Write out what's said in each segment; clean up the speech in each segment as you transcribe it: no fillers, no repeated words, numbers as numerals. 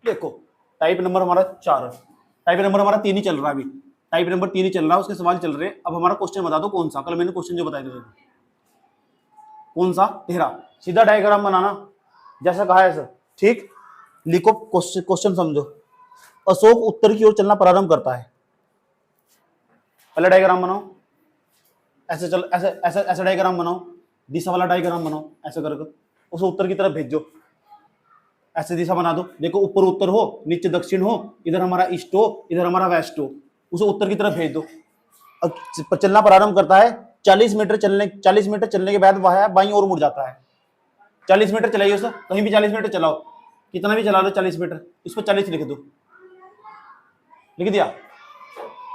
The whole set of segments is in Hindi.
देखो टाइप नंबर हमारा 4, टाइप नंबर हमारा 3 ही चल रहा है अभी, टाइप नंबर 3 ही चल रहा है, उसके सवाल चल रहे हैं। अब हमारा क्वेश्चन बता दो कौन सा, कल मैंने क्वेश्चन जो बताया था कौन सा, तेरा सीधा डायग्राम बनाना जैसा कहा है सर, ठीक। लिखो क्वेश्चन समझो। अशोक उत्तर की ओर चलना प्रारंभ करता है, पहले डायग्राम बनाओ, ऐसे चल, ऐसे ऐसे ऐसे डायग्राम बनाओ, दिशा वाला डायग्राम बनाओ, ऐसे करके उसे उत्तर की तरफ भेजो, ऐसे दिशा बना दो। देखो ऊपर उत्तर हो, नीचे दक्षिण हो, इधर हमारा ईस्ट हो, इधर हमारा वेस्ट हो, उसे उत्तर की तरफ भेज दो। अब चलना प्रारंभ करता है, 40 मीटर चलने के बाद वह बाईं ओर मुड़ जाता है। 40 मीटर चलाइए उसे, कहीं भी 40 मीटर चलाओ, कितना भी चला लो 40 मीटर, इस पर 40 लिख दो, लिख दिया।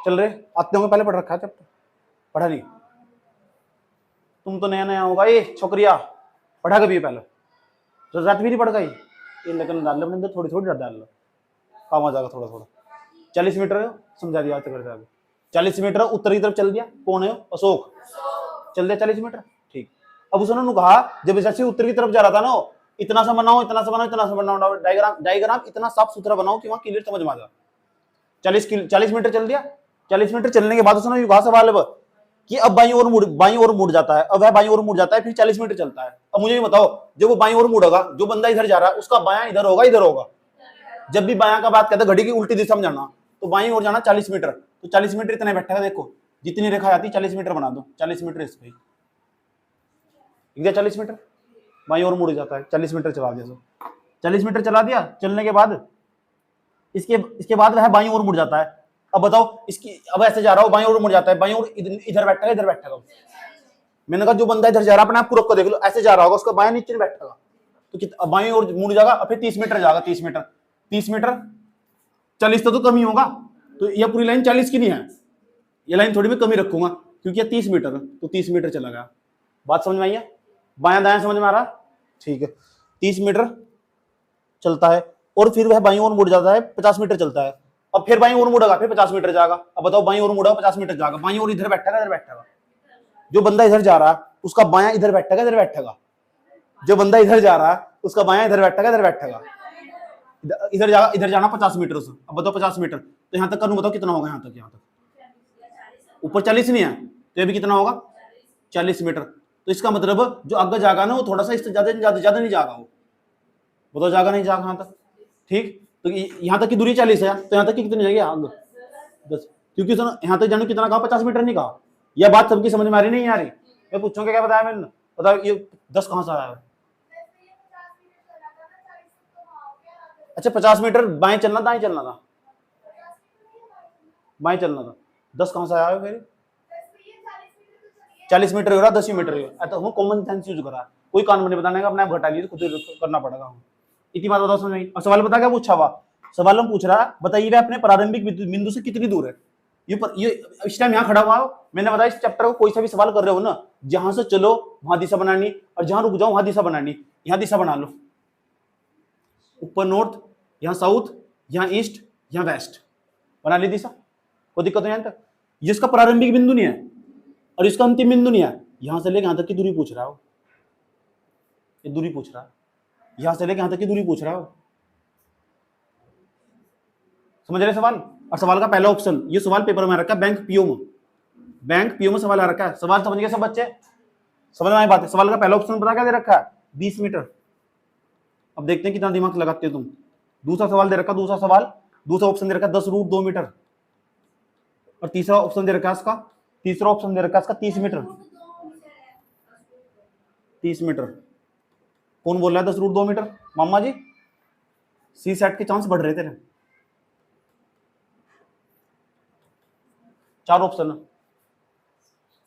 चल रहे आते होंगे, पहले पढ़ रखा है चैप्टर, पढ़ा नहीं तुम तो नया नया होगा ये छोकरिया, पढ़ा कभी पहले तो रात भी नहीं पढ़ गई ये, लेकिन डाल लो अपने थोड़ी थोड़ी डाल लो, काम आ जाएगा थोड़ा थोड़ा। 40 मीटर समझा दिया, 40 मीटर उत्तर की तरफ चल दिया, कौन है अशोक, चल दिया 40 मीटर, ठीक। अब उसने कहा जब जैसे उत्तर की तरफ जा रहा था ना, इतना सा बनाओ, इतना सा बनाओ, इतना सा बनाओ, डायग्राम इतना साफ सुथरा बनाओ कि वहां क्लियर समझ में आ जाए। 40 मीटर चल दिया, 40 मीटर चलने के बाद उसने कहा सवाल कि अब बाईं ओर मुड़ जाता है, अब वह बाईं ओर मुड़ जाता है, फिर 40 मीटर चलता है। अब मुझे ये बताओ, जब वो बाईं ओर मुड़ेगा, जो बंदा इधर जा रहा है उसका बायां इधर होगा इधर होगा, जब भी बायां का बात कहता है घड़ी की उल्टी दिशा में जाना, तो बाईं ओर जाना 40 मीटर, तो 40 मीटर इतना बैठेगा, देखो जितनी रेखा आती है 40 मीटर बना दो, 40 मीटर इस पे 40 मीटर बाईं ओर मुड़ जाता है, 40 मीटर चला दिया, 40 मीटर चला दिया, चलने के बाद इसके बाद वह बाईं ओर मुड़ जाता है। अब बताओ इसकी, अब ऐसे जा रहा हो, बाईं ओर मुड़ जाता है, बाईं ओर इधर बैठेगा इधर बैठेगा, मैंने कहा जो बंदा इधर जा रहा है अपने आप को रख कर देख लो, ऐसे जा रहा होगा, उसका बायां नीचे बैठेगा, तो बाईं ओर मुड़ जाएगा, फिर 30 मीटर जाएगा, 30 मीटर 40 तो कम ही होगा, तो यह पूरी लाइन 40 की नहीं है, ये लाइन थोड़ी मैं कमी रखूंगा क्योंकि ये 30 मीटर, तो 30 मीटर चला गया। बात समझ में आई है, बायां दायां समझ में आ रहा, ठीक है। 30 मीटर चलता है और फिर वह बाईं ओर मुड़ जाता है, 50 मीटर चलता है, अब फिर बाईं ओर मुड़ेगा, फिर 50 मीटर जाएगा। अब बताओ बाईं ओर मुड़ेगा 50 मीटर जाएगा, बाईं ओर इधर बैठेगा इधर बैठेगा, जो बंदा इधर जा रहा है उसका बायां इधर बैठेगा इधर बैठेगा, जो बंदा इधर जा रहा है उसका बायां इधर बैठेगा इधर बैठेगा, इधर जाना 50 मीटर से। अब बताओ 50 मीटर तो यहाँ तक करूँ, बताओ कितना होगा, यहाँ तक ऊपर 40 नहीं है, तो ये भी कितना होगा 40 मीटर। तो इसका मतलब जो आगे जाएगा ना वो थोड़ा सा इससे ज्यादा नहीं जाएगा, वो बताओ जाएगा नहीं जाएगा यहाँ तक, ठीक। तो यहाँ तक की दूरी 40 है, तो यहाँ तक की कितनी जाएगी आगे 10, क्योंकि यहाँ तक जाने कितना कहा 50 मीटर नहीं कहा। यह बात सबकी समझ में आ रही नहीं आ रही, मैं पूछूंगा क्या बताया मैंने, बताओ ये 10 कहां से आया है। अच्छा 50 मीटर बाएं चलना दाएं चलना था, बाएं चलना था, 10 कहां से आया है फिर, 40 मीटर हो रहा 10 मीटर हो रहा, तो हम कॉमन सेंस यूज करा, कोई कानून नहीं बताने का, अपने आप घटा लिए खुद करना पड़ेगा। इतनी बात बताओ समझ में। अब सवाल बता क्या पूछा हुआ, सवाल हम पूछ रहा है बताइए वह अपने प्रारंभिक बिंदु से कितनी दूर है, ये इस टाइम यहाँ खड़ा हुआ हो, मैंने बताया इस चैप्टर को कोई सा भी सवाल कर रहे हो ना, जहां से चलो वहां दिशा बनानी, और जहां रुक जाओ वहां दिशा बनानी, यहाँ दिशा बना लो, ऊपर नॉर्थ, यहाँ साउथ, यहाँ ईस्ट, यहाँ वेस्ट, बना ली दिशा, कोई दिक्कत नहीं। तक ये इसका प्रारंभिक बिंदु नहीं है और इसका अंतिम बिंदु नहीं है, यहां से लेकर यहां तक की दूरी पूछ रहा हो, ये दूरी पूछ रहा है, यहां से लेकर यहां तक की दूरी पूछ रहा हो, समझ रहे सवाल। और सवाल का पहला ऑप्शन, ये सवाल पेपर में रखा है बैंक पीओ में सवाल आ रखा है, सवाल समझ गए सब बच्चे, समझ में आई बात है। सवाल का पहला ऑप्शन पता क्या दे रखा है 20 मीटर, अब देखते हैं कितना दिमाग लगाते हो तुम। दूसरा सवाल दे रखा, दूसरा ऑप्शन दे रखा 10√2 मीटर, और तीसरा ऑप्शन दे रखा है इसका 30 मीटर, 30 मीटर। कौन बोल रहा है 10√2 मीटर, मामा जी, सी सेट के चांस बढ़ रहे थे, 4 ऑप्शन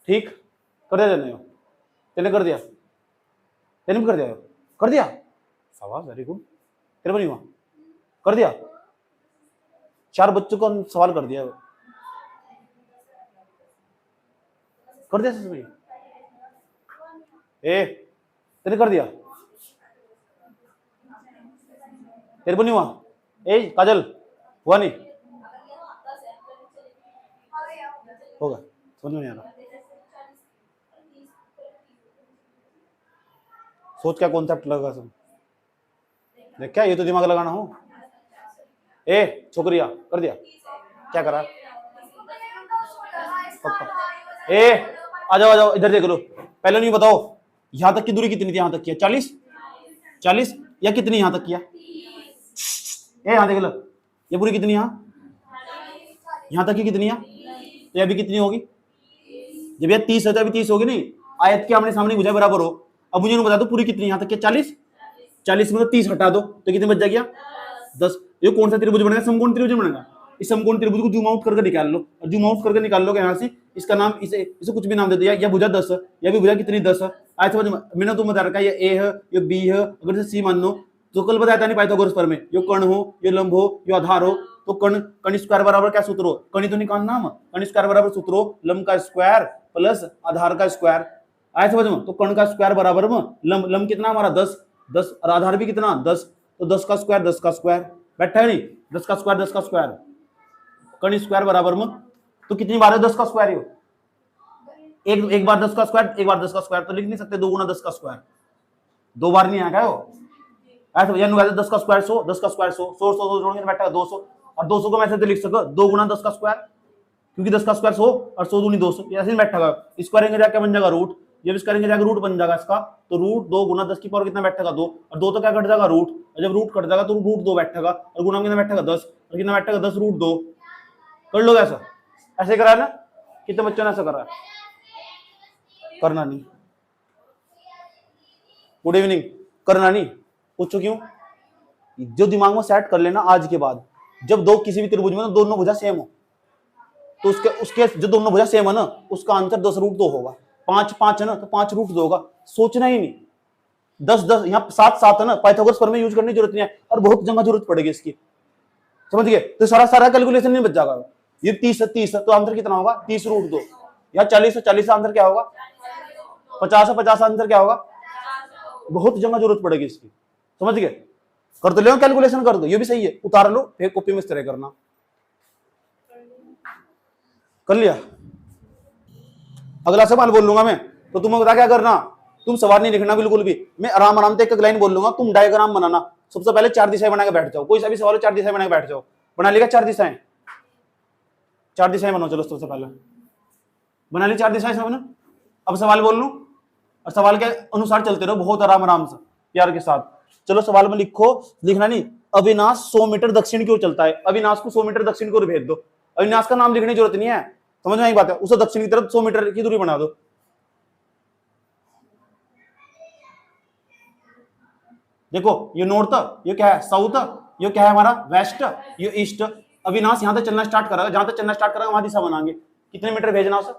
ठीक कर दिया जाने, तेने कर दिया, तेने भी कर दिया शाबाश वेरी गुड, तेरे बनी हुआ कर दिया, 4 बच्चों को सवाल कर दिया सभी, तेने कर दिया, तेरे बनी हुआ काजल हुआ नहीं होगा, समझ में नहीं आ रहा, सोच क्या कॉन्सेप्ट लगा सब, देख क्या ये तो दिमाग लगाना हो, ए छोकरिया कर दिया, क्या करा? पक्का। ए आ जाओ इधर देख लो, पहले नहीं बताओ यहां तक की दूरी कितनी थी? यहां तक किया 40 या कितनी यहां तक किया? ए यहां देख लो, ये पूरी कितनी यहां तक की कितनी है? तो अभी कितनी होगी? जब ये 30 है तो अभी 30 होगी नहीं, आयत के आमने सामने भुजा बराबर हो। अब मुझे बता दो पूरी कितनी यहां तक? 40 में तो 30 हटा दो तो कितने बच जाएगा? 10। ये कौन सा त्रिभुज बनेगा? समकोण त्रिभुज बनेगा। इस समकोण त्रिभुज को जूम आउट करके निकाल लो, और जूम आउट करके निकाल लोगे यहाँ से, इसका नाम इसे कुछ भी नाम दे दिया। यह भुजा 10 है, यह भी भुजा कितनी 10 है। आज समझ मैंने तुम बता रखा है ये ए है, ये बी है, अगर इसे सी मान लो तो कल बताया था नहीं पाइथागोरस पर में, यो कर्ण हो, यो लंब हो, यो आधार हो, तो कर्ण स्क्वायर बराबर क्या सूत्र हो? कर्ण तो निकालना हम, कर्ण स्क्वायर बराबर सूत्र हो लंब का स्क्वायर प्लस आधार का स्क्वायर। आए समझ में? तो कर्ण का स्क्वायर बराबर में लंब कितना हमारा 10 और आधार भी कितना 10, तो 10 का स्क्वायर बैठा है नहीं, 10 का स्क्वायर कर्ण स्क्वायर बराबर में तो कितनी बार है 10 का स्क्वायर? हो एक बार 10 का स्क्वायर, एक बार 10 का स्क्वायर तो लिख नहीं सकते, 2 गुना 10 का स्क्वायर, 2 बार नहीं आएगा वो। ऐसे भैया 10 का स्क्वायर 100, 10 का स्क्वायर 100 जोड़ेंगे बैठेगा 200, और 200 को मैं ऐसे लिख सको 2 गुना 10 का स्क्वायर, क्योंकि 10 का स्क्वायर 100 और 100 दूनी 200, ऐसे ही बैठेगा। इसको करेंगे जाके बन जाएगा रूट, जब इसका करेंगे जाके रूट बन जाएगा इसका, तो रूट 2 गुना 10 की पावर कितना बैठेगा 2, और 2 तो क्या कट जाएगा रूट, और जब रूट कट जाएगा तो रूट 2 बैठेगा, और गुना कितना बैठेगा 10, और कितना बैठेगा 10 रूट 2। कर लो ऐसा, ऐसे करा है ना? कितने बच्चों ने ऐसा करा है? करना नहीं। Good evening. करना नहीं, पूछो क्यों? जो दिमाग में सेट कर लेना आज के बाद, जब दो किसी भी त्रिभुज में ना दोनों भुजा सेम हो, तो उसके जो दोनों भुजा सेम है ना, उसका आंसर 10 रूट 2 होगा। 5 है ना, तो 5 रूट 2 होगा। सोचना ही नहीं। 10 यहाँ 7 है ना, पाइथागोरस पर में यूज करने की जरूरत नहीं है, और बहुत जगह जरूरत पड़ेगी इसकी, समझ गए? तो सारा कैलकुलेशन नहीं बच जाएगा। ये 30 है तो आंसर कितना होगा? 30 रूट 2। या 40 है आंसर क्या होगा? 50 आंसर क्या होगा? बहुत जगह जरूरत पड़ेगी इसकी, समझ गए? कर तो लो कैलकुलेशन, कर दो, ये भी सही है, उतार लो फिर कॉपी में इस तरह करना। कर लिया? अगला सवाल बोल लूंगा मैं, तो तुम्हें बता क्या करना, तुम सवाल नहीं लिखना बिल्कुल भी, मैं आराम से एक लाइन बोल लूंगा, तुम डायग्राम बनाना। सबसे पहले 4 दिशाएं बना के बैठ जाओ, कोई सा भी सवाल हो 4 दिशाएं बना के बैठ जाओ। बना लेगा 4 दिशाएं? 4 दिशाएं बनाओ, चलो सबसे पहले बना ली 4 दिशाएं सब ना। अब सवाल बोल लूं और सवाल के अनुसार चलते रहो, बहुत आराम से प्यार के साथ। चलो सवाल में लिखना नहीं, अविनाश 100 मीटर दक्षिण की ओर चलता है। अविनाश को 100 मीटर दक्षिण की ओर भेज दो। अविनाश का नाम लिखने की जरूरत नहीं है, समझ में आई बात है? उसे दक्षिण की तरफ 100 मीटर की दूरी बना दो। देखो ये नॉर्थ, ये क्या है साउथ, ये क्या है हमारा वेस्ट, ये ईस्ट। अविनाश यहां से चलना स्टार्ट करेगा, जहां तक चलना स्टार्ट करेगा वहां दिशा बनाएंगे। कितने मीटर भेजना उसे?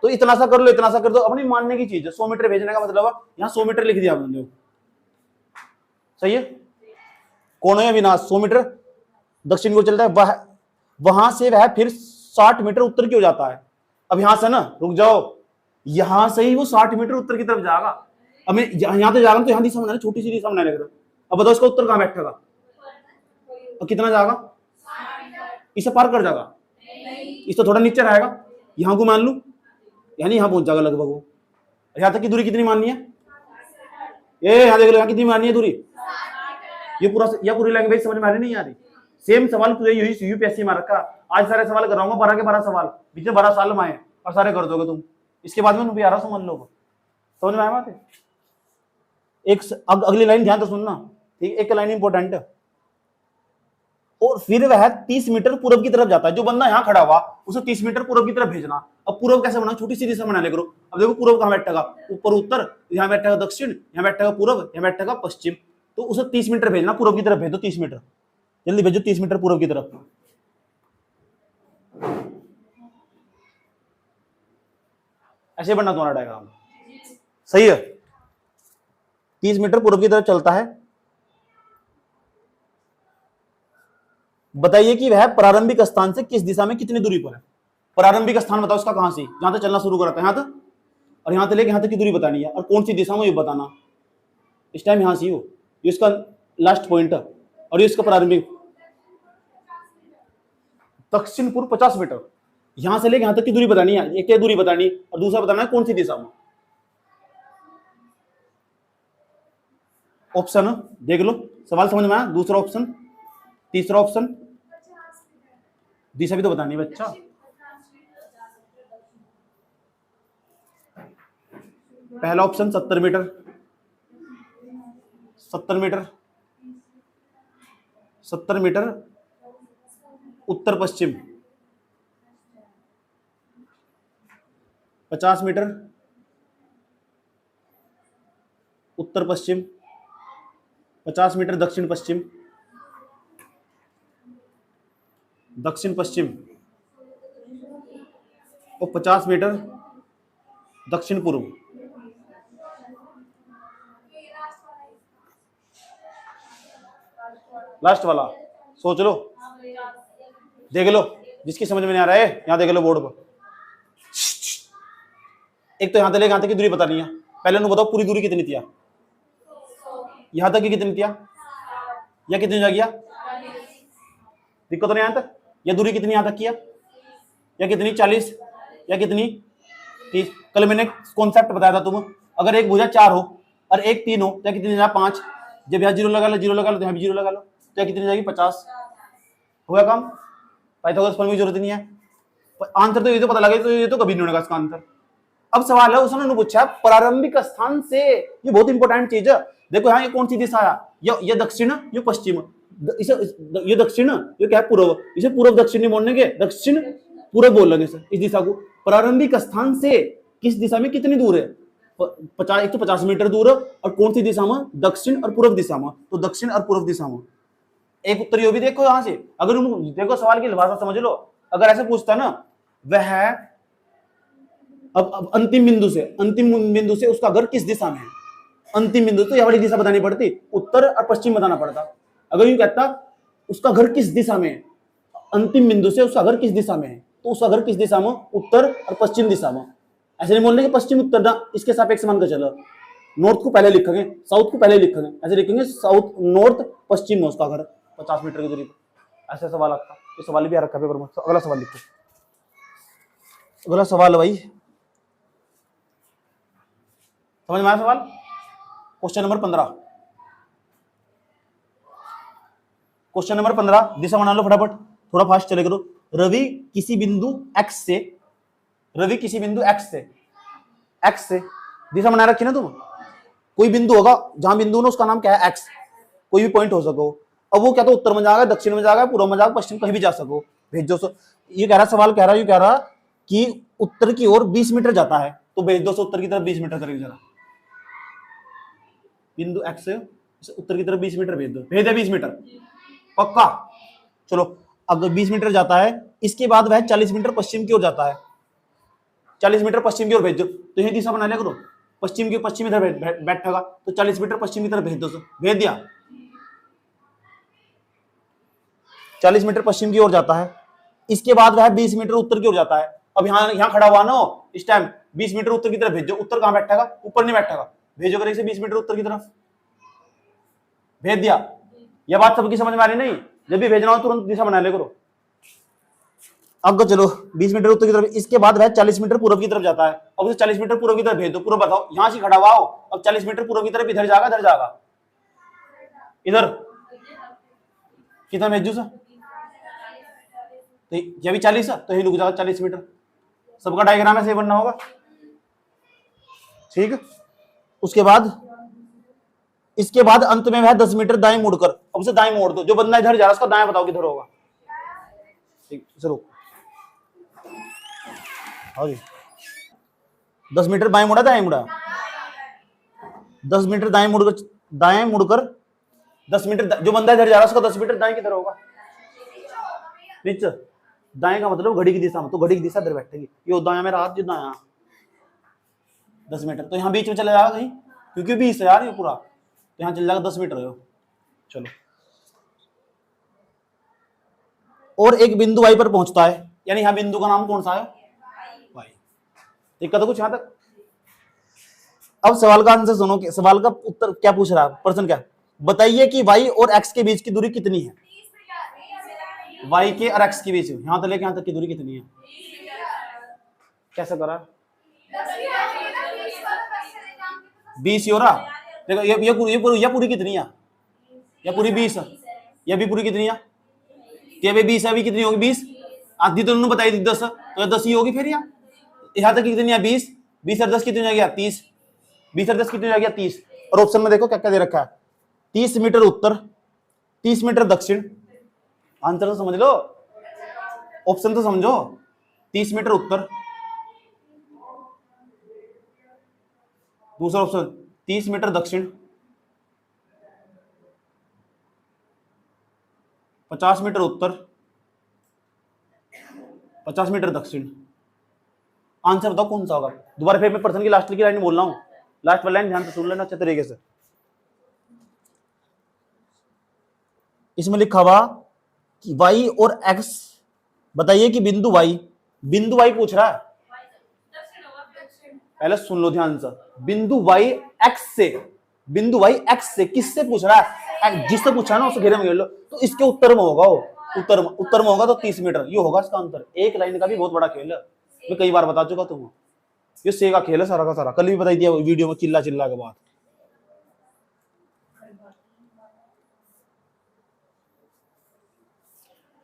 तो इतना सा कर लो, इतना सा कर दो, अपनी मानने की चीज है। 100 मीटर भेजने का मतलब यहाँ 100 मीटर लिख दिया आपने, सही है? कौन है अविनाश? 100 मीटर दक्षिण को चलता है, वहां से वह फिर 60 मीटर उत्तर की हो जाता है। अब यहां से ना रुक जाओ, यहां से ही वो 60 मीटर उत्तर की तरफ जाएगा। अब मैं यहां तो जाएगा तो यहां दिशा बनाना, छोटी सी दिशा बनाने लग रहा। अब बताओ इसका उत्तर कहां बैठेगा और कितना जाएगा? इसे पार कर जाएगा, इस तो थोड़ा नीचे रहेगा। यहां को मान लू, यानी यहां पहुंच जाएगा लगभग वो। यहां तक की दूरी कितनी माननी है? ये यहां देख लो, यहां कितनी माननी है दूरी? ये पूरी लैंग्वेज समझ में आ रही नहीं आ रही? सेम सवाल तुझे यूपीएससी में रखा। आज सारे सवाल कराऊंगा, 12 के 12 सवाल, बीच में 12 साल में आए और सारे कर दोगे तुम। इसके बाद में भी आ रहा समझ लो, समझ में आया बात है? एक अगली लाइन ध्यान से सुनना, ठीक? एक लाइन इंपॉर्टेंट है। और फिर वह 30 मीटर पूर्व की तरफ जाता है। जो बंदा यहाँ खड़ा हुआ उसे 30 मीटर पूर्व की तरफ भेजना। अब पूर्व कैसे बना? छोटी सी दिशा बना ले करो। अब देखो पूर्व कहाँ बैठेगा? ऊपर उत्तर, यहाँ बैठेगा दक्षिण, यहाँ बैठेगा पूर्व, यहाँ बैठेगा पश्चिम। तो उसे 30 मीटर भेजना, पूर्व की तरफ भेज दो 30 मीटर, जल्दी भेजो 30 मीटर पूर्व की तरफ। ऐसे बनना तुम्हारा डायग्राम, सही है? 30 मीटर पूर्व की तरफ चलता है। बताइए कि वह प्रारंभिक स्थान से किस दिशा में कितनी दूरी पर है? प्रारंभिक स्थान बताओ उसका, कहां से, जहां से चलना शुरू करता है, यहां तक, और यहां से लेके यहां तक की दूरी बतानी है, और कौन सी दिशा में ये बताना। इस टाइम यहां से हो, ये इसका लास्ट पॉइंट है, और ये इसका प्रारंभिक दक्षिण पूर्व 50 मीटर। यहां से लेके यहां तक की दूरी बतानी है, एक दूरी बतानी, और दूसरा बताना है कौन सी दिशा में। ऑप्शन देख लो, सवाल समझ में आया? दूसरा ऑप्शन तीसरा ऑप्शन, दिशा भी तो बतानी है बच्चा। पहला ऑप्शन 70 मीटर, 70 मीटर, 70 मीटर उत्तर पश्चिम, 50 मीटर उत्तर पश्चिम, 50 मीटर दक्षिण पश्चिम, दक्षिण पश्चिम, और 50 मीटर दक्षिण पूर्व। लास्ट वाला सोच लो, देख लो, जिसकी समझ में नहीं आ रहा है यहां देख लो बोर्ड पर। एक तो यहां तक यहां तक की दूरी पता नहीं है, पहले उन्होंने बताओ पूरी दूरी कितनी थी, यहां तक की कितनी थी, या कितनी जा गया, दिक्कत नहीं यहां तक, या दूरी कितनी यहां तक किया, या कितनी 40, या कितनी 30। कल मैंने कॉन्सेप्ट बताया था तुम, अगर एक भुजा 4 हो और एक 3 हो तो कितनी जाए 5, जब यहाँ 0 लगा लो, 0 लगा लो, तो यहाँ भी 0 लगा लो, तो कितनी जाएगी 50। हुआ काम, पाइथागोरस प्रमेय की जरूरत नहीं है, आंसर तो ये तो पता लगे, तो ये तो कभी नहीं होगा इसका आंसर। अब सवाल है उसने पूछा प्रारंभिक स्थान से, ये बहुत इंपॉर्टेंट चीज है। देखो यहाँ ये कौन सी दिशा है, ये दक्षिण, ये पश्चिम, इसे ये दक्षिण, ये क्या है पूर्व, इसे पूर्व दक्षिण नहीं बोलने के, दक्षिण पूर्व बोल लगे सर इस दिशा को। प्रारंभिक स्थान से किस दिशा में कितनी दूर है, 50 मीटर दूर, और कौन सी दिशा में, दक्षिण और पूर्व दिशा में, तो दक्षिण और पूर्व दिशा में। एक उत्तर ये भी देखो यहां से, अगर तुम देखो सवाल की भाषा समझ लो, अगर ऐसे पूछता ना वह अब अंतिम बिंदु से उसका घर किस दिशा में है, अंतिम बिंदु तो यह वाली दिशा बतानी पड़ती, उत्तर और पश्चिम बताना पड़ता। अगर यूं कहता उसका घर किस दिशा में है, अंतिम बिंदु से उसका घर किस दिशा में है, तो उसका घर किस दिशा में, उत्तर और पश्चिम दिशा में। ऐसे नहीं बोलने कि पश्चिम उत्तर ना, इसके सापेक्ष मानकर चलो, नॉर्थ को पहले लिखेंगे, साउथ को पहले लिखेंगे, ऐसे लिखेंगे साउथ नॉर्थ पश्चिम में उसका घर 50 मीटर की दूरी पर। ऐसे सवाल आता, ये सवाल भी आ रखा पेपर में। अगला सवाल लिखो, अगला सवाल भाई समझ में आया सवाल, क्वेश्चन नंबर 15, क्वेश्चन नंबर 15, दिशा बना लो फटाफट, थोड़ा फास्ट चले करो। रवि किसी बिंदु x से, रवि किसी बिंदु x से दिशा बना रखी ना तुम, कोई बिंदु होगा जहां बिंदु ना उसका नाम क्या है x, कोई भी पॉइंट हो सको। अब वो क्या तो उत्तर में जाएगा, दक्षिण में जाएगा, पूर्व में जाएगा, पश्चिम, कहीं भी जा सको, भेज दो। ये कह रहा सवाल कह रहा कि उत्तर की ओर 20 मीटर जाता है, तो भेज दो उत्तर की तरफ 20 मीटर करेगी जरा, बिंदु x से उत्तर की तरफ 20 मीटर भेज दो, भेज दे 20 मीटर पक्का। चलो अगर 20 मीटर जाता है, इसके बाद वह 40 मीटर पश्चिम की ओर जाता है, 40 मीटर पश्चिम की ओर भेज दो, तो यही दिशा बना लिया करो, पश्चिम की पश्चिमी तरफ बैठेगा, तो 40 मीटर पश्चिम की तरफ भेज दो, भेज दिया, 40 मीटर पश्चिम की ओर जाता है। इसके बाद वह 20 मीटर उत्तर की ओर जाता है। अब यहाँ खड़ा हुआ ना इस टाइम, 20 मीटर उत्तर की तरफ भेजो, उत्तर कहां बैठेगा, ऊपर नहीं बैठेगा, भेजो करें 20 मीटर उत्तर की तरफ, भेज दिया। यह बात सबकी समझ में आ रही नहीं, जब भी भेजना हो तुरंत दिशा बना ले करो। अब चलो 20 मीटर उत्तर की तरफ, इसके बाद वह 40 मीटर पूर्व की तरफ जाता है, अब उसे 40 मीटर पूर्व की तरफ भेज दो, पूर्व बताओ, यहां से खड़ा हुआ हो, अब 40 मीटर पूर्व की तरफ इधर जाएगा, इधर जाएगा, इधर कितना भेजू सर, तो ये भी 40 है, तो यही रुक जाएगा 40 मीटर। सबका डायग्राम ऐसे बनना होगा, ठीक। उसके बाद इसके बाद अंत में वह 10 मीटर दाएं मुड़कर, अब उसे दाएं मोड़ दो, जो बंदा इधर जा रहा है उसका दाएं बताओ किधर होगा, ठीक चलो हाँ जी, 10 मीटर बाएं मुड़ा दाएं मुड़ा, 10 मीटर दाएं मुड़कर 10 मीटर, जो बंदा इधर जा रहा है उसका 10 मीटर दाएं किधर होगा, नीचे, दाएं का मतलब घड़ी की दिशा में, तो घड़ी की दिशा इधर बैठेगी, ये दायां मेरा हाथ, जो दायां 10 मीटर, तो यहाँ बीच में चला जाएगा कहीं, क्योंकि 20 है यार ये पूरा, तो यहाँ चल जाएगा 10 मीटर हो। चलो और एक बिंदु वाई पर पहुंचता है, यानी यहाँ बिंदु का नाम कौन सा है, वाई। दिक्कत है कुछ यहाँ तक। अब सवाल का आंसर सुनो, सवाल का उत्तर क्या पूछ रहा है, प्रश्न क्या, बताइए कि वाई और एक्स के बीच की दूरी कितनी है, वाई के और एक्स के बीच यहां तक लेके यहां तक की दूरी कितनी है, कैसे करा, 20 हो रहा, देखो ये पूरी कितनी है, ये पूरी 20 है, ये भी पूरी कितनी है, तो ये 20 है, अभी कितनी होगी 20, आधी तो उन्होंने बताई थी 10, तो 10 ही होगी फिर यहाँ तक कितनी है 20, 20 और 10 कितनी हो गया 30, 20 और 10 कितनी हो गया 30। और ऑप्शन में देखो क्या क्या दे रखा है, 30 मीटर उत्तर, 30 मीटर दक्षिण। आंसर तो समझ लो, ऑप्शन तो समझो, 30 मीटर उत्तर, दूसरा ऑप्शन 30 मीटर दक्षिण, 50 मीटर उत्तर, 50 मीटर दक्षिण। आंसर बताओ कौन सा होगा। दोबारा फिर मैं प्रश्न की लास्ट की लाइन बोल रहा हूं, लास्ट वाली लाइन ध्यान से सुन लेना अच्छे तरीके से। इसमें लिखा हुआ कि y और x, बताइए कि बिंदु y पूछ रहा है, पहले सुन लो ध्यान से, बिंदु y x से किससे पूछ रहा है, जिससे पूछा है ना उसे घेरे में घेर लो। तो इसके उत्तर में होगा, वो उत्तर में होगा, तो 30 मीटर ये होगा इसका आंसर। एक लाइन का भी बहुत बड़ा खेल है, मैं कई बार बता चुका तुम्हें, ये से का खेल है सारा का सारा, कल भी बताई दिया वीडियो में चिल्ला के बाद।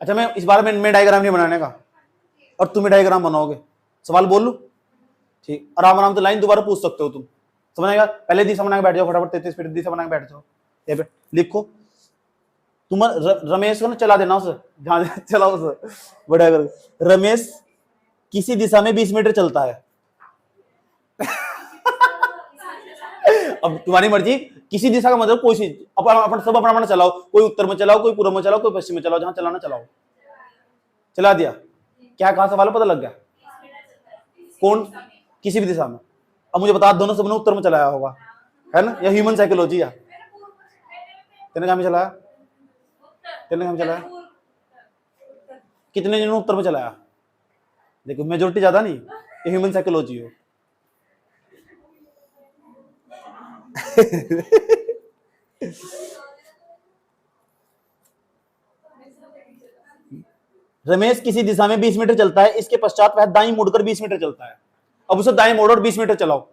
अच्छा मैं इस बार में डायग्राम नहीं बनाने का, और तुम्हें डायग्राम बनाओगे, सवाल बोल लूं, ठीक, आराम आराम से लाइन दोबारा पूछ सकते हो तुम, समझ आएगा। पहले दिशा बना के बैठ जाओ फटाफट, 33 फीट दिशा बना के बैठ जाओ, ये पे लिखो। तुम रमेश को ना चला देना उसे, ध्यान चलाओ उसे बड़ा कर। रमेश किसी दिशा में 20 मीटर चलता है। अब तुम्हारी मर्जी, किसी दिशा का मतलब कोई चीज, अपन सब अपना अपना चलाओ, कोई उत्तर में चलाओ, कोई पूर्व में चलाओ, कोई पश्चिम में चलाओ, जहां चलाना चलाओ। चला दिया, क्या कहा सवाल पता लग गया, कौन किसी भी दिशा में। अब मुझे बता, दोनों सबने उत्तर में चलाया होगा, है ना, या ह्यूमन साइकोलॉजी है। तेने कहा में चलाया, तेने कहा में चलाया, कितने जनों उत्तर में चलाया, देखो मेजोरिटी ज्यादा नहीं, ये ह्यूमन साइकोलॉजी हो। रमेश किसी दिशा में 20 मीटर चलता है, इसके पश्चात वह दाईं मुड़कर 20 मीटर चलता है। अब उसे दाएं मोड़ो और 20 मीटर चलाओ,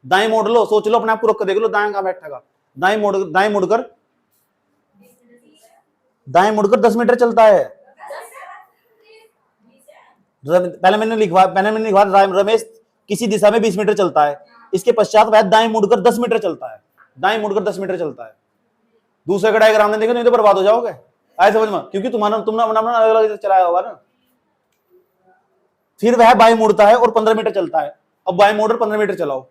दाएं मोड़ लो, सोच लो अपने आप को रोक कर देख लो, दाएं कहां बैठेगा, दाएं मुड़कर 10 मीटर चलता है। पहले मैंने लिखवा रमेश किसी दिशा में 20 मीटर चलता है, इसके पश्चात वह दाएं मुड़कर 10 मीटर चलता है, दाएं मुड़कर 10 मीटर चलता है। दूसरे का डायग्राम नहीं देखो, नहीं तो बर्बाद हो जाओगे, आए समझ में, क्योंकि तुमने अपना अलग अलग चलाया होगा ना। फिर वह बाएं मुड़ता है और 15 मीटर चलता है। अब बाएं मोड़ और 15 मीटर चलाओ,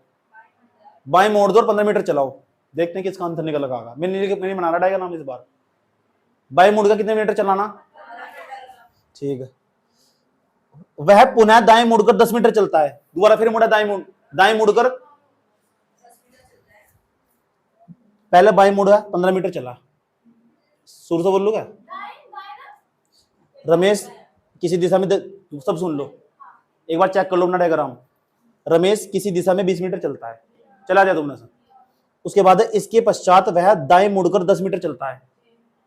बाएं मोड़ दो और 15 मीटर चलाओ, देखते हैं किसका आंसर निकल लगा। मैंने बना रहा डायग्राम इस बार। बाएं मुड़ का कितने मीटर चलाना, ठीक है। वह पुनः दाएं मुड़कर 10 मीटर चलता है, दोबारा फिर मुड़ा दाएं मुड़कर, पहले बाएं मुड़ा 15 मीटर चला, शुरू से बोल लो क्या। रमेश किसी दिशा में, सब सुन लो एक बार, चेक कर लो अपना डायग्राम। रमेश किसी दिशा में 20 मीटर चलता है, चला दिया तुमने सर। उसके बाद इसके पश्चात वह दाएं मुड़कर 10 मीटर चलता है,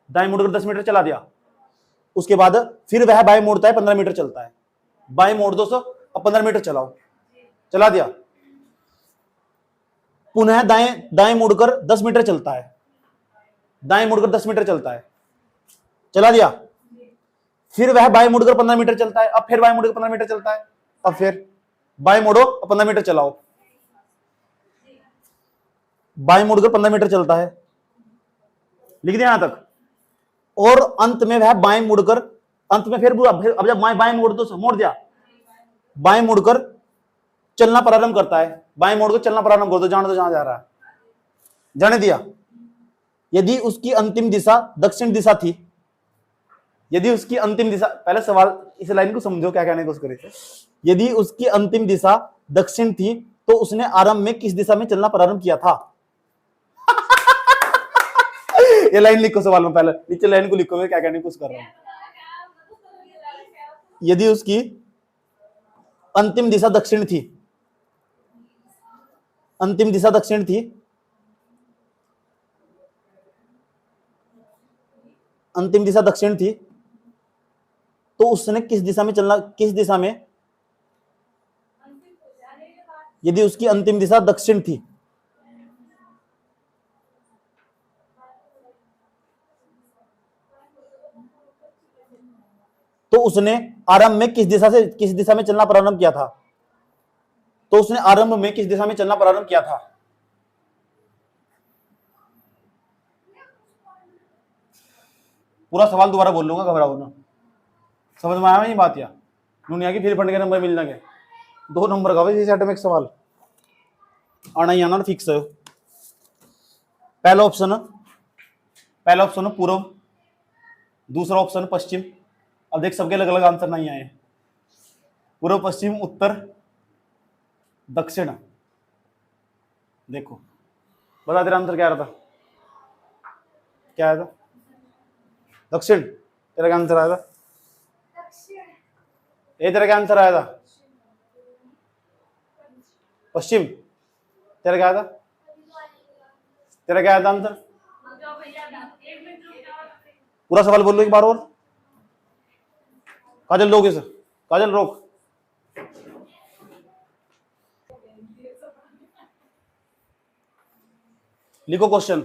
दाएं मुड़कर 10 मीटर चला दिया। उसके बाद फिर वह बाएं मुड़ता है, 15 मीटर चलता है, बाएं मोड़ दो, अब 15 मीटर चलाओ, चला दिया। पुनः दाएं मुड़कर 10 मीटर चलता है, दाएं मुड़कर 10 मीटर चलता है, चला दिया। फिर वह बाएं मुड़कर 15 मीटर चलता है, अब फिर बाएं मुड़कर 15 मीटर चलता है, अब फिर बाएं मोड़ो, 15 मीटर चलाओ, बाएं मुड़कर 15 मीटर चलता है, लिख दिया यहां तक। और अंत में वह बाएं मुड़कर, अंत में फिर अब जब बाएं मोड़ दो, मोड़ दिया, बाएं मुड़कर चलना प्रारंभ करता है, बाएं मोड़ कर चलना प्रारंभ कर दो, जाने दो जहां जा रहा है, जाने दिया। यदि उसकी अंतिम दिशा दक्षिण दिशा थी, यदि उसकी अंतिम दिशा, पहले सवाल इस लाइन को समझो क्या कहने को करे, यदि उसकी अंतिम दिशा दक्षिण थी तो उसने आरंभ में किस दिशा में चलना प्रारंभ किया था। ये लाइन लिखो सवाल में, पहले नीचे लाइन को लिखो, मैं क्या कहने की कोशिश कर रहा हूं। यदि उसकी अंतिम दिशा दक्षिण थी, अंतिम दिशा दक्षिण थी, अंतिम दिशा दक्षिण थी तो उसने किस दिशा में चलना, किस दिशा में, यदि उसकी अंतिम दिशा दक्षिण थी, उसने आरंभ में किस दिशा में चलना प्रारंभ किया था? तो उसने आरंभ में किस दिशा में चलना प्रारंभ किया था? पूरा सवाल दोबारा बोल लूंगा, घबराओ ना। समझ में आया नहीं बात? या दुनिया की फिर फंड के नंबर मिलना के 2 नंबर का वैसे सेट में एक सवाल आना ही आना फिक्स है। पहला ऑप्शन पूर्व, दूसरा ऑप्शन पश्चिम। अब देख सबके अलग अलग आंसर नहीं आए। पूर्व, पश्चिम, उत्तर, दक्षिण। देखो बता तेरा आंसर क्या आ रहा था? क्या आया था? दक्षिण। तेरा क्या आंसर आया था? तेरा क्या आंसर आया था? पश्चिम। तेरा क्या आया था? तेरा क्या आया था आंसर? पूरा सवाल बोल लो एक बार और। काजल रोक इसे, काजल रोक। लिखो क्वेश्चन,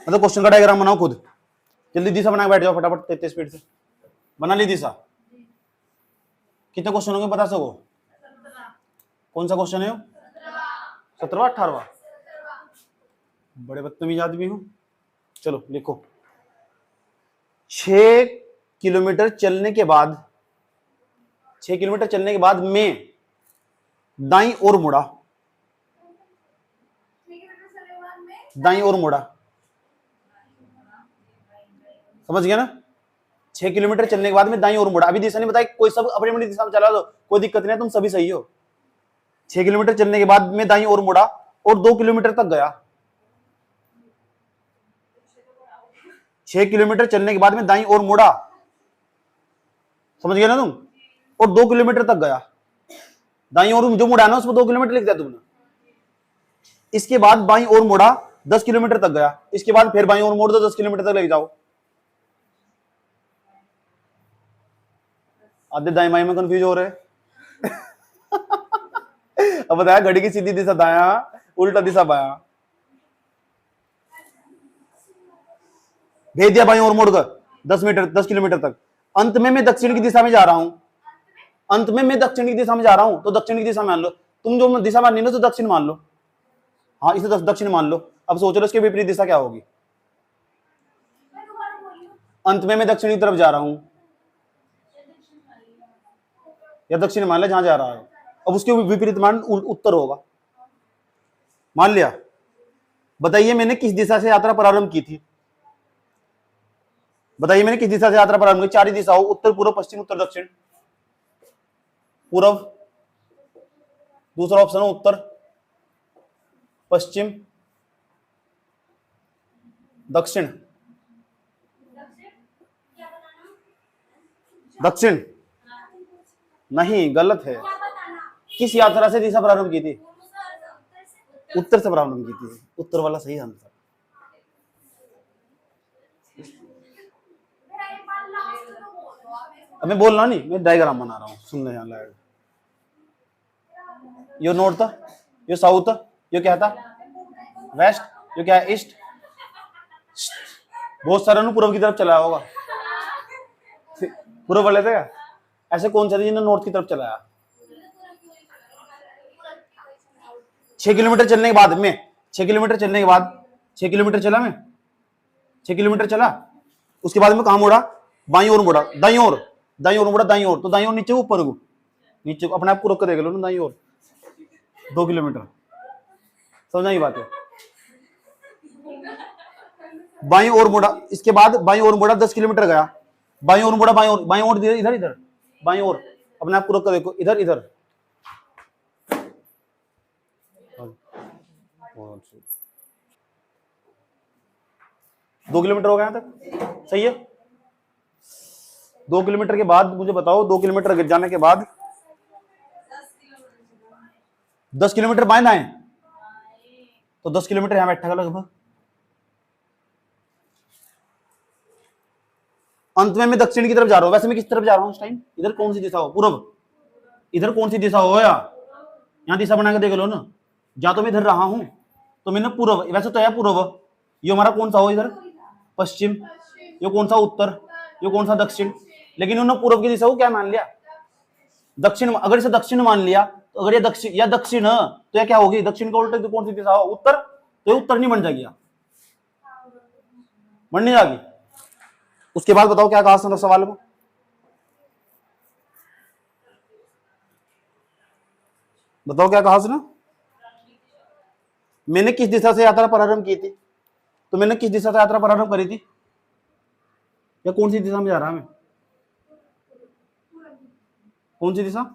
मतलब क्वेश्चन का डायग्राम बनाओ खुद। जल्दी दिशा बना के बैठ जाओ फटाफट, तेज स्पीड से बना ली दिशा। कितने क्वेश्चन होंगे बता सको? कौन सा क्वेश्चन है? 17वां 18वां? बड़े बदतमीज आदमी हूं। चलो लिखो। 6 किलोमीटर चलने के बाद, 6 किलोमीटर चलने के बाद मैं दाईं ओर मुड़ा। दाईं ओर मुड़ा, समझ गया ना? 6 किलोमीटर चलने के बाद मैं दाईं ओर मुड़ा। अभी दिशा नहीं बताई, कोई सब अपनी अपनी दिशा में चला दो, कोई दिक्कत नहीं है, तुम सभी सही हो। 6 किलोमीटर चलने के बाद मैं दाईं ओर मुड़ा और 2 किलोमीटर तक गया। 6 किलोमीटर चलने के बाद मैं दाईं ओर मुड़ा, समझ गया ना तुम? और 2 किलोमीटर तक गया। दाईं ओर जो मुड़ा ना उसमें 2 किलोमीटर लिख दिया तुमने। इसके बाद बाईं ओर मुड़ा, 10 किलोमीटर तक गया। इसके बाद फिर बाईं ओर मोड़ दो, 10 किलोमीटर तक ले जाओ। आधे दाएं बाएं में कंफ्यूज हो रहे। अब बताया घड़ी की सीधी दिशा दाया, उल्टा दिशा बाया। भेज दिया बाईं ओर मोड़कर 10 किलोमीटर तक। अंत में मैं दक्षिण की दिशा में जा रहा हूं। अंत में मैं दक्षिण की दिशा में जा रहा हूं, तो दक्षिण की दिशा मान लो। तुम जो दिशा माननी लो तो दक्षिण मान लो। हाँ इसे दक्षिण मान लो। अब सोचो इसके विपरीत दिशा क्या होगी? अंत में मैं दक्षिण की तरफ जा रहा हूं, या दक्षिण मान ले जहां जा रहा है। अब उसके विपरीत मान उत्तर होगा। मान लिया। बताइए मैंने किस दिशा से यात्रा प्रारंभ की थी? बताइए मैंने किस दिशा से यात्रा प्रारंभ की? 4 ही दिशा हो, उत्तर, पूर्व, पश्चिम, उत्तर, दक्षिण। पूर्व, दूसरा ऑप्शन है उत्तर, पश्चिम, दक्षिण। दक्षिण नहीं, गलत है। किस यात्रा से दिशा प्रारंभ की थी? उत्तर से प्रारंभ की थी। उत्तर वाला सही आंसर। अब मैं बोल रहा नहीं, मैं डायग्राम बना रहा हूं, सुनने यहाँ लायक। यो नॉर्थ, यो साउथ, यो क्या था? वेस्ट, यो क्या है? ईस्ट। बहुत सारे ने पूर्व की तरफ चलाया होगा। पूर्व वाले थे क्या? ऐसे कौन से थे जिन्होंने नॉर्थ की तरफ चलाया? 6 किलोमीटर चलने के बाद में, 6 किलोमीटर चलने के बाद, 6 किलोमीटर चला मैं, 6 किलोमीटर चला, उसके बाद में कहां मुड़ा? बाईं ओर मुड़ा। दाईं ओर, दाईं ओर मुड़ा, दाईं ओर। तो दाईं ओर नीचे ऊपर को? नीचे को। अपने आप को रोक कर देख लो ना, दाईं ओर 2 किलोमीटर। समझ नहीं बात है? बाईं ओर मुड़ा, इसके बाद बाईं ओर मुड़ा, 10 किलोमीटर गया। बाईं ओर मुड़ा, बाईं ओर, बाईं ओर इधर इधर, बाईं ओर। अपने आप को रोक कर देखो, इधर इधर। 2 किलोमीटर हो गया यहाँ तक, सही है? 2 किलोमीटर के बाद मुझे बताओ, 2 किलोमीटर जाने के बाद 10 किलोमीटर बाएं दाएं, तो 10 किलोमीटर यहां बैठा लगभग। अंत में मैं दक्षिण की तरफ जा रहा हूं। वैसे मैं किस तरफ जा रहा हूं इस टाइम? इधर कौन सी दिशा हो? पूर्व। इधर कौन सी दिशा हो? या यहां दिशा बना के देख लो ना। जा तो मैं इधर रहा हूं, तो मैंने पूर्व, वैसे तो है पूर्व। ये हमारा कौन सा हो? इधर पश्चिम। ये कौन सा? उत्तर। ये कौन सा? दक्षिण। लेकिन उन्होंने पूर्व की दिशा को क्या मान लिया, दक्षिण। अगर इसे दक्षिण मान लिया तो अगर ये दक्षिण या दक्षिण तो यह क्या होगी, दक्षिण का उल्टा तो कौन सी दिशा हो, उत्तर। तो ये उत्तर नहीं बन जाएगी, बन नहीं जाएगी। उसके बाद बताओ क्या कहा सवाल में, बताओ क्या कहा उसने, मैंने किस दिशा से यात्रा प्रारंभ की थी, तो मैंने किस दिशा से यात्रा प्रारंभ करी थी, या कौन सी दिशा में जा रहा मैं, कौन सी दिशा,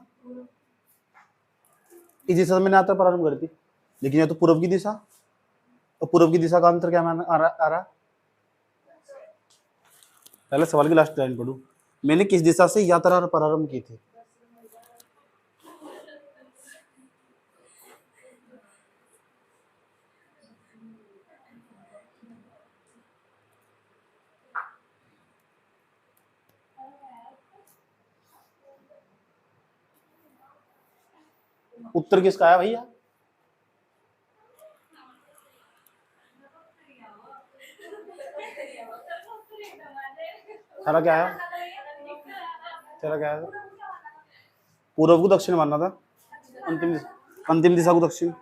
इस दिशा से मैंने यात्रा प्रारंभ करी थी। लेकिन यह तो पूर्व की दिशा, और पूर्व की दिशा का अंतर क्या आ रहा। पहले सवाल की लास्ट लाइन पढ़ू, मैंने किस दिशा से यात्रा प्रारंभ की थी। उत्तर किसका है भैया, तेरा क्या है, तेरा क्या है, पूर्व को दक्षिण मानना था, अंतिम दिशा को दक्षिण,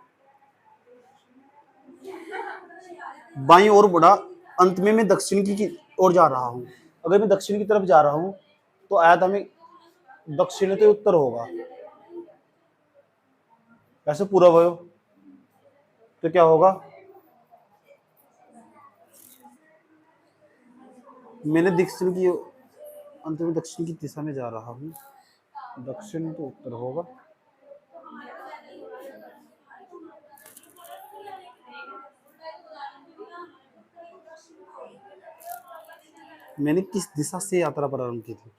बाईं ओर बढ़ा, अंत में मैं दक्षिण की ओर जा रहा हूं। अगर मैं दक्षिण की तरफ जा रहा हूं तो आया था मैं दक्षिण तो उत्तर होगा, वैसे पूर्व हो तो क्या होगा, मैंने दक्षिण की अंत में दक्षिण की दिशा में जा रहा हूं, दक्षिण तो उत्तर होगा। मैंने किस दिशा से यात्रा प्रारंभ की थी,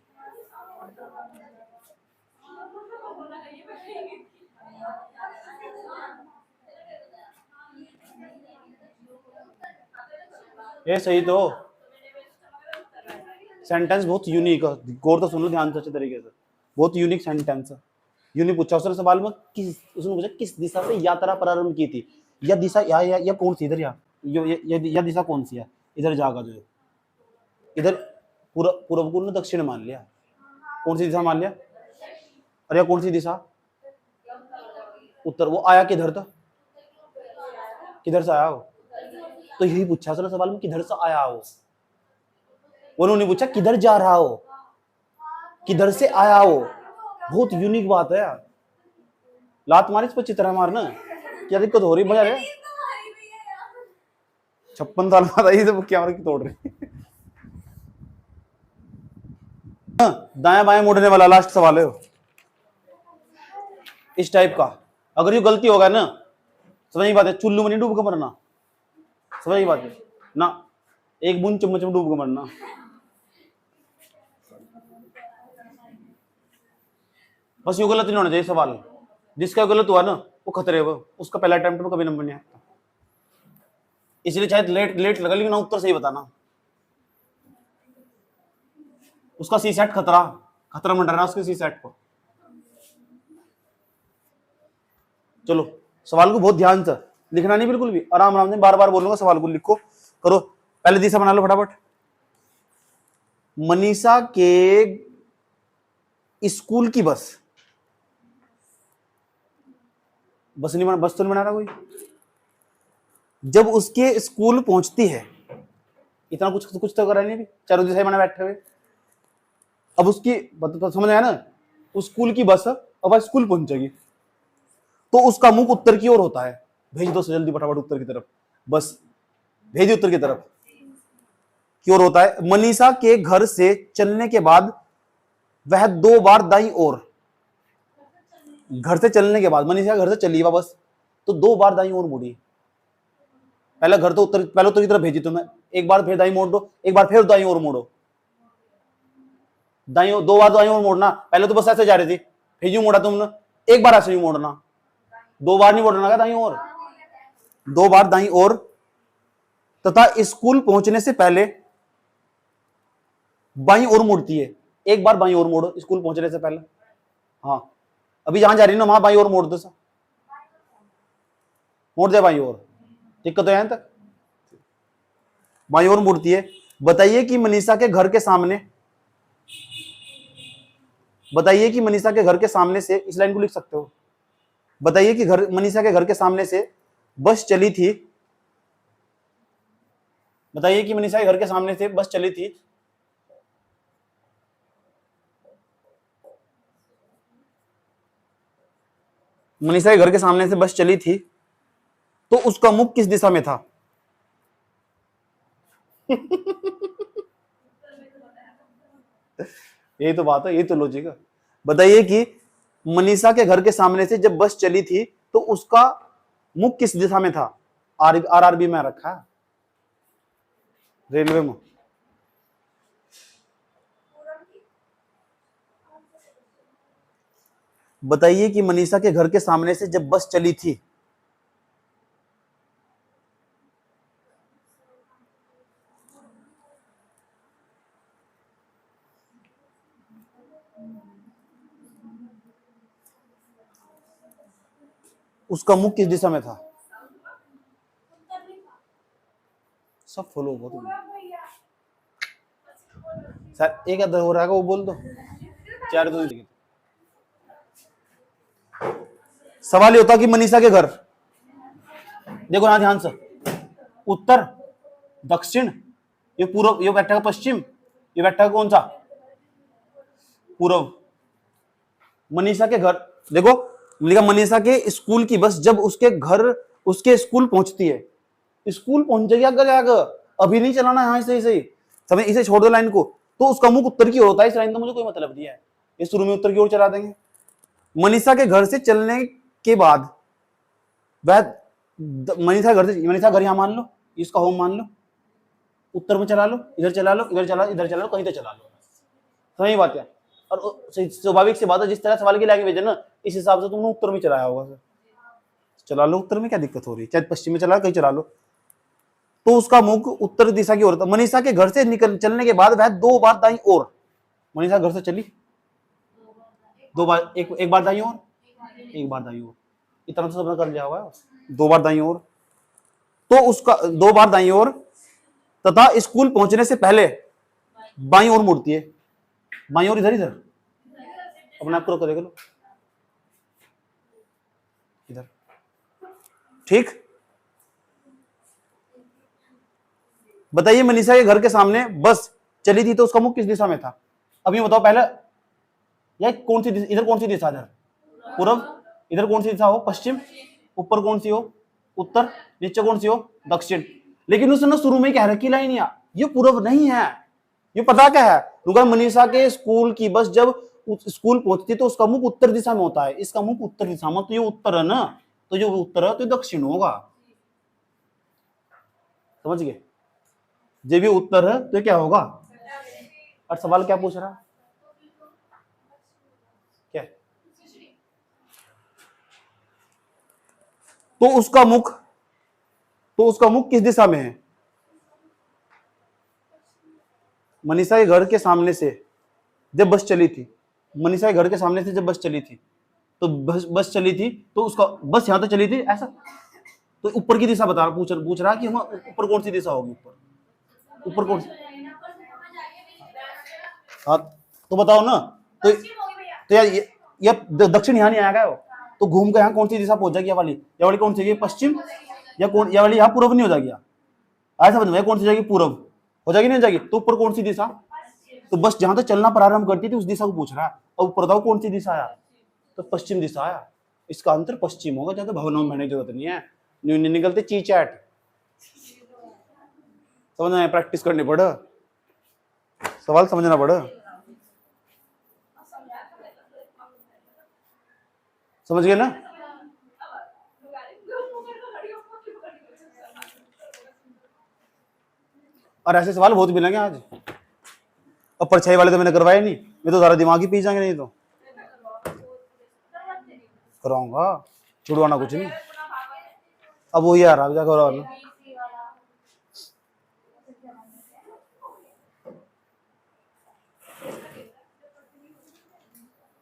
ये सही तो सेंटेंस बहुत यूनिक है, गौर तो सुनो ध्यान से अच्छे तरीके से, बहुत यूनिक सेंटेंस है। यूनिक पूछा उसने सवाल में, किस उसने पूछा किस दिशा से यात्रा प्रारंभ की थी, यह दिशा या कौन सी, इधर या दिशा कौन सी है, इधर जागा जो इधर पूर्व को दक्षिण मान लिया, कौन सी दिशा मान लिया, अरे कौन सी दिशा, उत्तर। वो आया किधर था, किधर से आया हो, तो यही पूछा उसने सवाल में, किधर से आया हो। उन्होंने पूछा किधर जा रहा हो, किधर से आया हो। बहुत यूनिक बात है यार, लात मारी इस पर चित्रा मारना, क्या दिक्कत हो रही भैया रे, 56 साल बाद आई तो क्या तोड़ रही। दाएं बाएं मुड़ने वाला लास्ट सवाल है इस टाइप का। अगर ये गलती होगा ना, समझ बात है, चुल्लू में नहीं डूब कर मरना, समझ बात है ना, एक बूंद चम्मच में डूब कर मरना। बस ये गलत नहीं होना चाहिए सवाल, जिसका गलत हुआ ना वो खतरे वो, उसका पहला अटेम्प्ट में कभी नंबर नहीं आता। इसलिए शायद लेट लगा, लेकिन उत्तर सही बताना। उसका सी सेट खतरा खतरा मंडरा उसके सी सेट को। चलो सवाल को बहुत ध्यान से लिखना नहीं, बिल्कुल भी आराम आराम से, बार बार बोलूंगा, सवाल को लिखो करो। पहले दिशा बना लो फटाफट। मनीषा के स्कूल की बस नहीं बना, बस तो नहीं बना रहा कोई। जब उसके स्कूल पहुंचती है, इतना कुछ तो करा नहीं, चारों दिशा बना बैठे हुए। अब उसकी तो समझ आया ना, उस स्कूल की बस अब स्कूल पहुंचेगी तो उसका मुख उत्तर की ओर होता है। भेज दो जल्दी फटाफट उत्तर की तरफ, बस भेज उत्तर की तरफ की ओर होता है। मनीषा के घर से चलने के बाद वह 2 बार दाईं ओर, घर से चलने के बाद मनीषा घर से चली बस तो 2 बार दाईं ओर मुड़ी। पहले घर तो उत्तर, पहले उत्तर की तरफ भेजी तुम्हें, एक बार फिर दाईं मोड़ दो, एक बार फिर दाईं ओर मोड़ो, दाईं 2 बार दाईं ओर मोड़ना। पहले तो बस ऐसे जा रही थी, फिर यूं मोड़ा तुमने, एक बार ऐसे यूं मोड़ना, 2 बार नहीं मोड़ना का दाईं ओर, 2 बार दाईं ओर। तथा स्कूल पहुंचने से पहले बाईं ओर मुड़ती है, एक बार बाईं ओर मोड़ो स्कूल पहुंचने से पहले। हाँ अभी जहां जा रही ना वहां बाईं ओर मोड़ दो, मोड़ दे बाईं ओर, दिक्कत है यहां तक, बाईं ओर मुड़ती है। बताइए कि मनीषा के घर के सामने बताइए कि मनीषा के घर के सामने से, इस लाइन को लिख सकते हो, बताइए कि मनीषा के घर के सामने से बस चली थी, बताइए कि मनीषा के घर के सामने से बस चली थी, मनीषा के घर के सामने से बस चली थी तो उसका मुख किस दिशा में था? यही तो बात है, यही तो लॉजिक है। बताइए कि मनीषा के घर के सामने से जब बस चली थी तो उसका मुख किस दिशा में था? आरआरबी में रखा है, रेलवे में। बताइए कि मनीषा के घर के सामने से जब बस चली थी उसका मुख किस दिशा में था? सब फॉलो हो सर, एक अदर हो रहा है वो बोल दो, चार दो। सवाल ये होता कि मनीषा के घर, देखो ना ध्यान से, उत्तर, दक्षिण, ये पूर्व, ये बैठा पश्चिम, ये बैठा कौन सा? पूर्व। मनीषा के घर, देखो लिखा मनीषा के स्कूल की बस जब उसके घर, उसके स्कूल पहुंचती है, स्कूल पहुंच जाएगी अगर आगे, अभी नहीं चलाना है, सही सही समय, इसे छोड़ दो लाइन को। तो उसका मुख उत्तर की ओर होता है, इस लाइन का मुझे कोई मतलब नहीं है, ये शुरू में उत्तर की ओर चला देंगे। मनीषा के घर से चलने के बाद वह, मनीषा घर से, मनीषा घर यहां मान लो, इसका होम मान लो, उत्तर में चला लो, इधर चला लो, इधर चला, इधर चला लो, कहीं तो चला लो, सही बात है। और स्वाभाविक सी बात है, जिस तरह सवाल की लैंग्वेज है ना, इस हिसाब से तुमने उत्तर में चलाया होगा सर, चला लो, उत्तर में क्या दिक्कत हो रही है, चाहे पश्चिम में चला, कहीं चला लो। तो उसका मुख उत्तर दिशा की ओर था। मनीषा के घर से निकल चलने के बाद वह 2 बार दाईं ओर, मनीषा घर से चली 2 बार, एक बार दाईं ओर, एक बार दाईं ओर, इतना तो सबने कर लिया होगा, 2 बार दाईं ओर। तो उसका 2 बार दाईं ओर तथा स्कूल पहुंचने से पहले बाईं ओर मुड़ती है, बाईं ओर, इधर इधर अपने आप को करेगा लो, इधर, ठीक। बताइए मनीषा के घर के सामने बस चली थी तो उसका मुख किस दिशा में था? अभी बताओ पहले, यह कौन सी, इधर कौन सी दिशा, इधर पूर्व, इधर कौन सी दिशा हो? पश्चिम। ऊपर कौन सी हो? उत्तर। नीचे कौन सी हो? दक्षिण। लेकिन उसने शुरू में कह रखी लाइन, ये पूर्व नहीं है, ये पता क्या है, क्योंकि मनीषा के स्कूल की बस जब स्कूल पहुंचती तो उसका मुख उत्तर दिशा में होता है, इसका मुख उत्तर दिशा में, तो ये उत्तर है ना, तो जो उत्तर है तो दक्षिण होगा, समझ गए? जब ये उत्तर है तो क्या होगा? और सवाल क्या पूछ रहा है, क्या? तो उसका मुख किस दिशा में है? मनीषा के घर के सामने से जब बस चली थी, मनीषा के घर के सामने से जब बस चली थी, तो बस चली थी तो उसका, बस यहां तो चली थी ऐसा, तो ऊपर की दिशा बता, पूछ रहा कि हम ऊपर कौन सी दिशा होगी, ऊपर कौन सी? हाँ तो बताओ ना, तो यार ये दक्षिण यहाँ नहीं आएगा वो, तो घूम के यहाँ कौन सी दिशा पहुंच जाएगी? ये वाली कौन सी, पश्चिम, या कौन, ये वाली यहाँ पूर्व नहीं हो जाएगी? ऐसा समझ में, कौन सी जाएगी? पूर्व हो जाएगी, नहीं जाएगी? तो ऊपर कौन सी दिशा? तो बस जहां तक चलना प्रारंभ करती थी उस दिशा को पूछ रहा है, और ऊपर बताओ कौन सी दिशा आया? तो पश्चिम दिशा आया, इसका अंतर पश्चिम होगा, ज्यादा भावनाओं में बहने की जरूरत नहीं है, नहीं निकलते ची चैट, समझना है, प्रैक्टिस करनी पड़े, सवाल समझना पड़े, समझ गए ना? और ऐसे सवाल बहुत मिलेंगे आज, अब परछाई वाले तो मैंने करवाए नहीं, मैं तो सारा दिमाग ही पी जाएंगे, नहीं तो कराऊंगा, छुड़वाना कुछ नहीं। अब वो यार आ जाकर और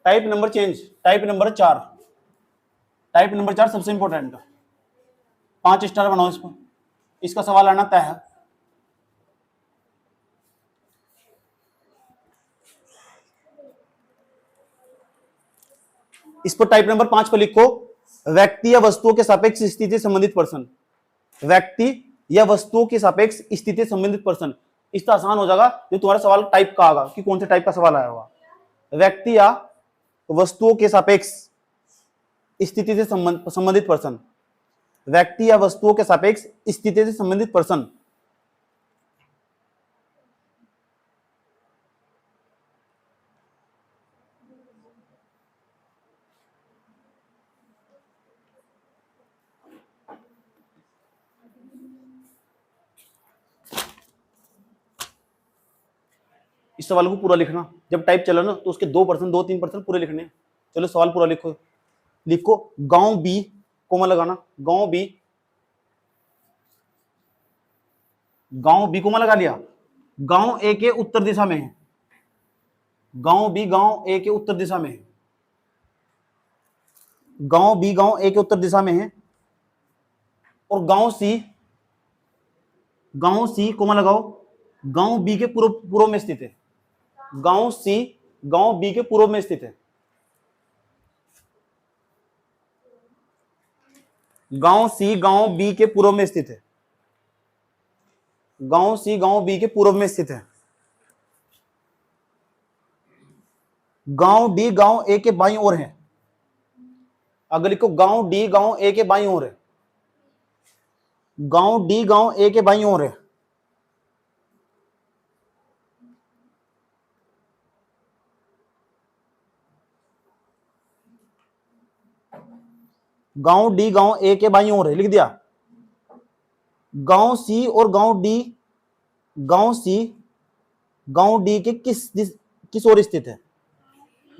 type number change, type number 4, type number 4 सबसे इंपॉर्टेंट, 5 स्टार बनाओ इसको, इसका सवाल आना तय है। इस पर टाइप नंबर 5 पर लिखो, व्यक्ति या वस्तुओं के सापेक्ष स्थिति से संबंधित पर्सन। व्यक्ति या वस्तुओं के सापेक्ष स्थिति से संबंधित पर्सन। इस तरह आसान हो जाएगा जो तुम्हारा सवाल टाइप का आएगा कि कौन से टाइप का सवाल आया होगा। व्यक्ति या वस्तुओं के सापेक्ष स्थिति से संबंधित पर्सन। व्यक्ति या वस्तुओं के सापेक्ष स्थिति से संबंधित पर्सन। इस सवाल को पूरा लिखना, जब टाइप चला ना तो उसके 2% 2-3% पूरे लिखने। चलो सवाल पूरा लिखो। लिखो गांव बी, कोमा लगाना, गांव बी, गांव बी कोमा लगा लिया। गांव ए के उत्तर दिशा में है। गांव बी गांव ए के उत्तर दिशा में है। गांव बी गांव ए के उत्तर दिशा में है। और गांव सी कोमा लगाओ, गांव बी के पूर्व में स्थित है। गांव सी गांव बी के पूर्व में स्थित है। गांव सी गांव बी के पूर्व में स्थित है। गांव सी गांव बी के पूर्व में स्थित है। गांव डी गांव ए के बाईं ओर है। अगर लिखो गांव डी गांव ए के बाईं ओर है। गांव डी गांव ए के बाईं ओर है। गांव डी गांव ए के बाईं ओर है, लिख दिया। गांव सी और गांव डी, गांव सी गांव डी के किस ओर स्थित है।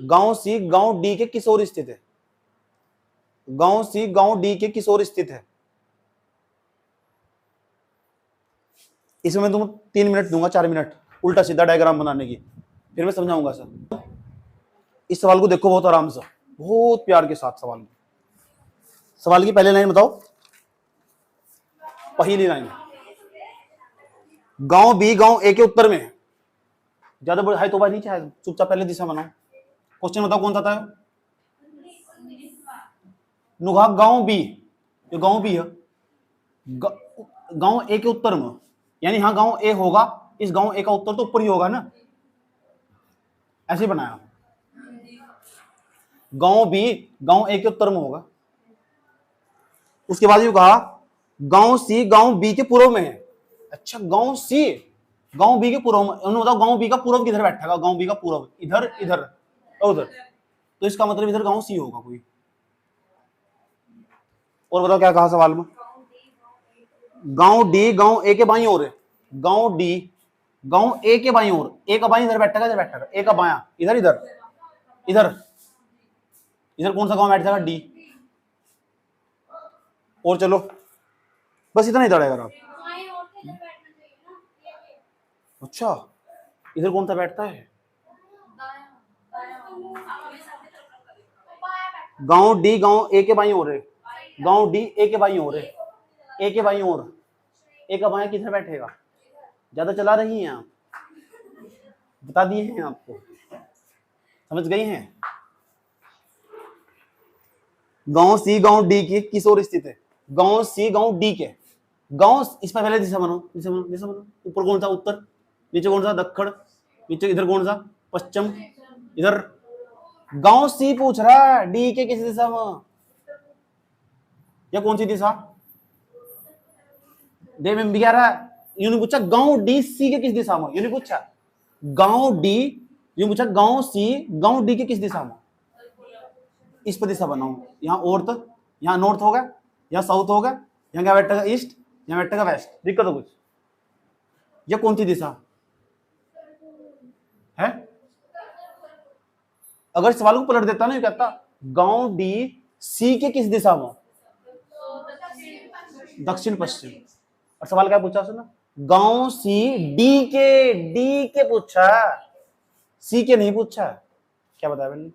गांव सी गांव डी के किस ओर स्थित है। गांव सी गांव डी के किस ओर स्थित है। इसमें मैं तुम 3 मिनट दूंगा, 4 मिनट उल्टा सीधा डायग्राम बनाने की, फिर मैं समझाऊंगा सर। इस सवाल को देखो बहुत आराम से, बहुत प्यार के साथ। सवाल की पहली लाइन बताओ। पहली लाइन, गांव बी गांव ए के उत्तर में है। ज्यादा बड़ा है तो भाई नीचे है, चुपचाप पहले दिशा बनाओ। क्वेश्चन बताओ कौन सा था। नुगा गांव बी, ये गांव बी है, गांव ए के उत्तर में, यानी हाँ गांव ए होगा, इस गांव ए का उत्तर तो ऊपर ही होगा ना, ऐसे बनाया। गांव बी गांव ए के उत्तर में होगा। उसके बाद ये कहा गांव सी गांव बी के पूर्व में है। अच्छा, गांव सी गांव बी के पूर्व में, उन्होंने बताओ गांव बी का पूर्व किधर बैठा है। गांव बी का पूर्व इधर, इधर और उधर, तो इसका मतलब इधर गांव सी होगा कोई। और बताओ क्या कहा सवाल में। गांव डी गांव ए के बाईं ओर है। गांव डी गांव ए के बाईं ओर, ए का बाईं इधर बैठेगा, इधर बैठेगा। ए का बायां इधर, इधर इधर इधर कौन सा गांव बैठेगा, डी। और चलो बस इतना ही दौड़ेगा आप। अच्छा, इधर कौन सा बैठता है। गांव डी गांव ए के बाईं ओर है। गांव डी ए के बाईं ओर है। ए के बाईं ओर, ए का बायां किधर बैठेगा। ज्यादा चला रही हैं आप, बता दिए हैं आपको, समझ गई हैं। गांव सी गांव डी के किस ओर स्थित है। गांव सी गांव डी के, गांव इस पर पहले दिशा बनो, दिशा बनो, दिशा बनो। ऊपर कौन सा उत्तर, नीचे कौन सा दक्षिण, नीचे इधर कौन सा पश्चिम, इधर। गांव सी पूछ रहा है डी के किस दिशा में, या कौन सी दिशा दे में कह रहा है। यूं नहीं पूछा गांव डी सी के किस दिशा में, यूं नहीं पूछा गांव डी, यूं पूछा गांव सी गांव डी के किस दिशा में। इस पर दिशा बनाओ, यहाँ ऑर्थ, यहाँ नॉर्थ होगा, यहाँ साउथ होगा, यहाँ क्या बैठेगा ईस्ट, यहाँ बैठेगा वेस्ट। दिक्कत हो कुछ, ये कौन सी दिशा है। अगर सवाल को पलट देता ना, ये कहता गांव डी सी के किस दिशा में, दक्षिण पश्चिम। और सवाल क्या पूछा उसने, गांव सी डी के पूछा, सी के नहीं पूछा। क्या बताया मैंने।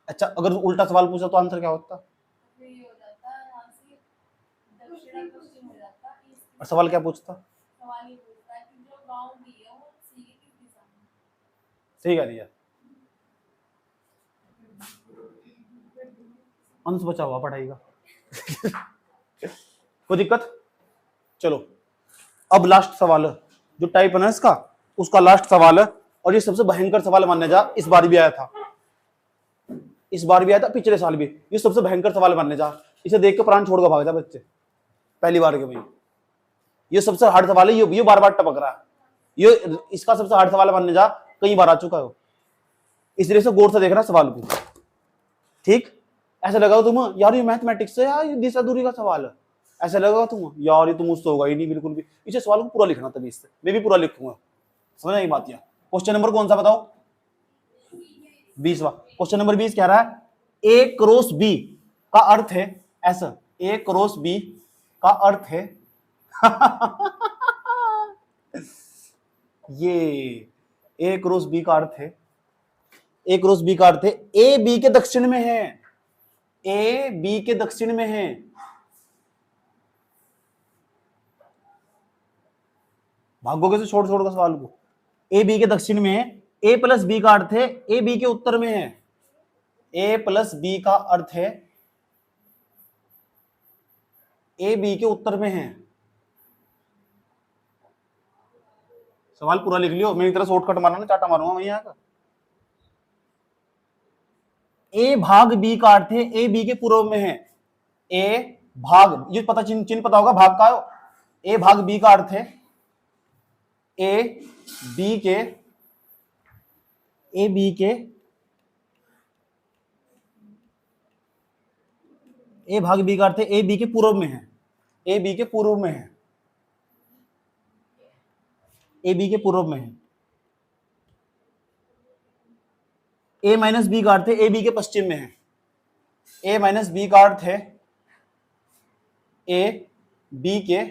अच्छा, अगर उल्टा सवाल पूछा तो आंसर क्या होता। और सवाल क्या पूछता, सही कह रही है। अंश बचा हुआ पढ़ाई का। कोई दिक्कत? चलो अब लास्ट सवाल है जो टाइप है ना इसका, उसका लास्ट सवाल है, और ये सबसे भयंकर सवाल मानने जा, इस बार भी आया था, इस बार भी आया था, पिछले साल भी। ये सबसे भयंकर सवाल मानने जा, इसे देख के प्राण छोड़ कर भाग जा बच्चे पहली बार के। भाई ये सबसे हार्ड सवाल है, ये बार बार टपक रहा है, ये इसका सबसे हार्ड सवाल मानने जा, कई बार आ चुका है, इसलिए से गौर से देखना सवाल को, ठीक? ऐसा लगा तुम यार ये मैथमेटिक्स है यार, ये दिशा दूरी का सवाल है, ऐसा लगा तुम यार ये तो मुझसे होगा ही नहीं बिल्कुल भी। इसे सवाल को पूरा लिखना, तभी इससे मैं भी पूरा लिखूंगा, समझ आई बात? क्वेश्चन नंबर कौन सा बताओ? 20वां क्वेश्चन नंबर 20 कह रहा है ए क्रॉस बी का अर्थ है ऐसा, ए क्रॉस बी का अर्थ है ये ए क्रॉस बी का अर्थ है, ए क्रॉस बी का अर्थ है ए बी के दक्षिण में है, ए बी के दक्षिण में है। भागोगे से छोड़ छोड़ का सवाल को, ए बी के दक्षिण में है, ए प्लस बी का अर्थ है ए बी के उत्तर में है, ए प्लस बी का अर्थ है ए बी के उत्तर में है। सवाल पूरा लिख लियो, मेरी तरह शॉर्टकट मारना ना, चाटा मारूंगा मैं यहाँ का। ए भाग बी का अर्थ है ए बी के पूर्व में है, ए भाग, ये पता चिन्ह पता होगा भाग का, ए भाग बी का अर्थ है ए बी के, ए बी के, ए भाग बी का अर्थ है ए बी के पूर्व में है, ए बी के पूर्व में है, ए बी के पूर्व में है। ए माइनस बी का अर्थ है ए बी के पश्चिम में है, ए माइनस बी का अर्थ है ए बी के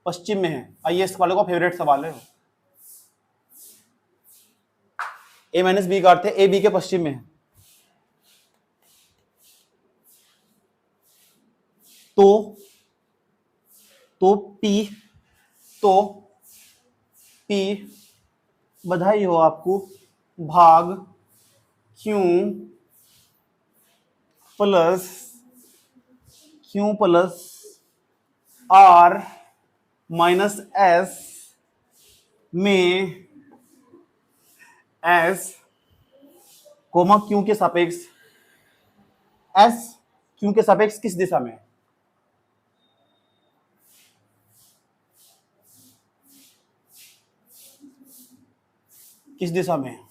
पश्चिम में है। आईएएस वालों का फेवरेट सवाल है, ए माइनस बी का अर्थ है ए बी के पश्चिम में है। तो पी बधाई हो आपको, भाग Q plus R minus S में एस कोमा क्यू के सापेक्ष, एस क्यू के सापेक्ष किस दिशा में है? किस दिशा में है?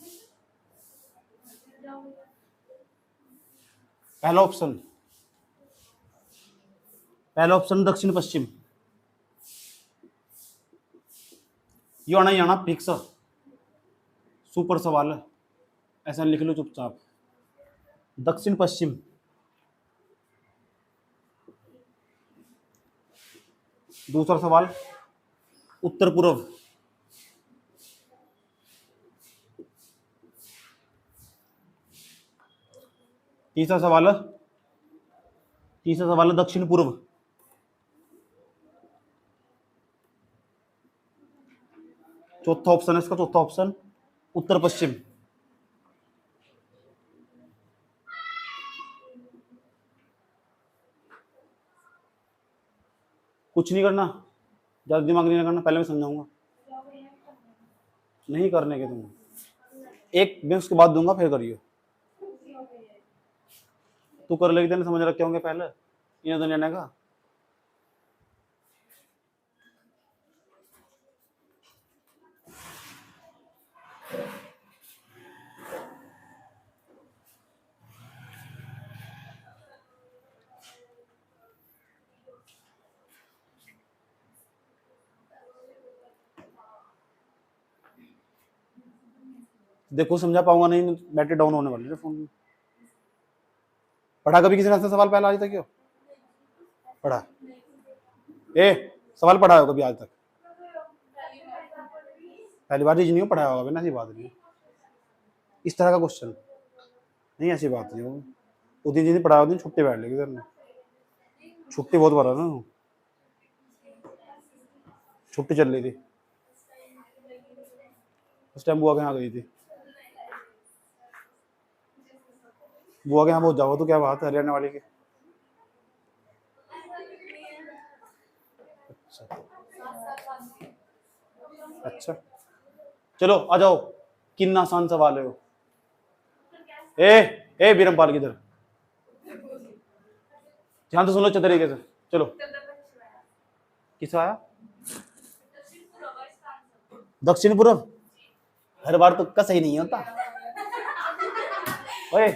पहला ऑप्शन दक्षिण पश्चिम, ये आना ही आना फिक्स, सुपर सवाल है, ऐसा लिख लो चुपचाप, दक्षिण पश्चिम। दूसरा सवाल उत्तर पूर्व, तीसरा सवाल दक्षिण पूर्व, चौथा ऑप्शन है इसका, चौथा ऑप्शन उत्तर पश्चिम। कुछ नहीं करना, ज्यादा दिमाग नहीं लगाना, पहले मैं समझाऊंगा, नहीं करने के तुम, एक मैं उसके बाद दूंगा फिर करियो, तू कर लेगी, समझ रखे होंगे पहले, इन्हें तो नहीं का। देखो समझा पाऊंगा नहीं, बैटरी डाउन होने वाली है फोन में। पढ़ा कभी किसी ने ऐसा सवाल पहला आज तक? क्यों पढ़ा? सवाल पढ़ा हो कभी आज तक? पहली बार रीजनिंग पढ़ाया होगा, ना ऐसी बात नहीं, इस तरह का क्वेश्चन नहीं, ऐसी बात नहीं हो। उस दिन जिस पढ़ाया उस दिन छुट्टी बैठ लेगी, सर छुट्टी बहुत बड़ा ना, छुट्टी चल रही थी उस टाइम, बुआ के यहाँ गई थी, बुआ के यहाँ पहुंच जाओ तो क्या बात है हरियाणा वाले की। अच्छा चलो आ जाओ, कितना आसान सवाल है वो। ए बीरमपाल किधर, ध्यान तो सुन लो अच्छे तरीके से। चलो किस आया, दक्षिण पूर्व। हर बार तुक्का सही नहीं होता। ओए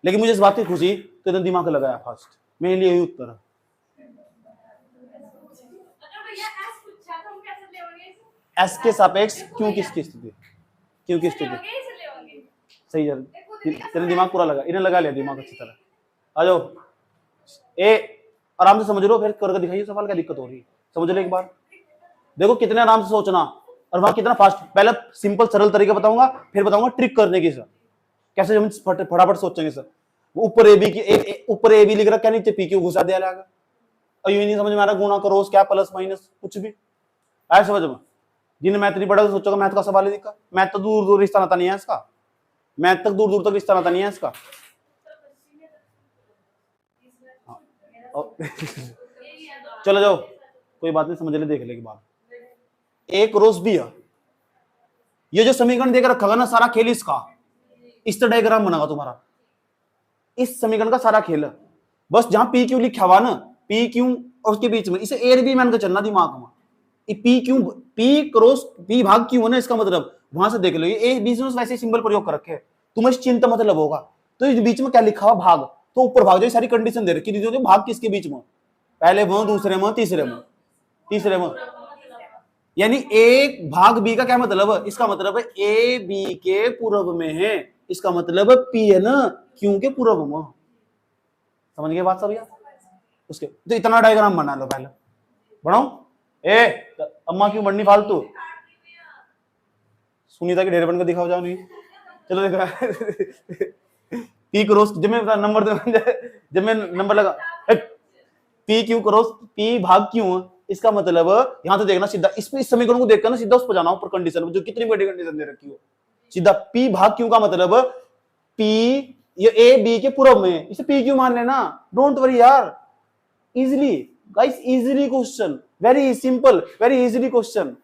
लेकिन मुझे इस बात की खुशी तो इतना दिमाग लगाया फास्ट, मेरे लिए यही उत्तर है। एस के सापेक्ष क्यों किसकी स्थिति, क्यों की स्थिति सही है। तेरा दिमाग पूरा लगा, इन्हें लगा लिया दिमाग अच्छी तरह। आ जाओ ए, आराम से समझ लो, फिर करके दिखाइए सवाल, क्या दिक्कत हो रही है समझ लो एक बार। देखो कितने आराम से सोचना और वहां कितना फास्ट। पहले सिंपल सरल तरीका बताऊंगा, फिर बताऊंगा ट्रिक करने की सर, कैसे हम फटाफट सोचेंगे सर। ऊपर ए बी की ऊपर ए बी लिख रहा, क्या नीचे पी क्यू घुसा दिया जाएगा, और यूं नहीं समझ में आ रहा गुणा करो क्या प्लस माइनस कुछ भी आया समझ में। जिन्हें मैथ नहीं पढ़ा तो सोचोगे मैथ का सवाल ही दिखा, मैथ तो दूर दूर रिश्ता नाता नहीं है इसका, मैथ तक दूर दूर तक रिश्ता नाता नहीं है इसका। चलो जाओ कोई बात नहीं, समझ ले, देख ले की बात। एक रोज भी है, ये जो समीकरण देकर रखा ना सारा खेल इसका, इस तरह डायग्राम बनेगा तुम्हारा, इस समीकरण का सारा खेल। बस जहां पी क्यू लिखा हुआ ना, पी क्यू और उसके बीच में इसे ए बी मान के चलना दिमाग में। P Q P cross P भाग क्यू है ना, इसका मतलब वहां से देख लो, ये ए बीच में वैसे सिंबल प्रयोग कर रखे, तुम्हें चिंता मतलब होगा। तो इस बीच में क्या लिखा हुआ भाग, तो ऊपर भाग जो सारी कंडीशन दे रखी थी, जो भाग किसके बीच में, पहले में दूसरे में तीसरे में, तीसरे में, यानी एक भाग बी का क्या मतलब है, इसका मतलब है ए बी के पूर्व में है, इसका मतलब पी है ना क्यू के पूर्व में। समझ गए बात सब यार। उसके तो इतना डायग्राम बना लो पहले, बढ़ाओ। ए अम्मा क्यों बढ़नी फालतू, सुनीता की ढेर बन कर दिखाओ जाओ नहीं। चलो देखो पी क्रॉस, जब मैं नंबर लगा पी क्यू क्रॉस पी भाग क्यू, इसका मतलब यहां तो देखना सीधा इस समीकरण को देखकर ना सीधा उस पर जाना ऊपर कंडीशन जो कितनी बड़ी कंडीशन दे रखी हो, सीधा पी भाग क्यू का मतलब पी ये ए बी के पूर्व में, इसे पी क्यू मान लेना, डोंट वरी यार, easily guys, easily question, very simple, very easily question.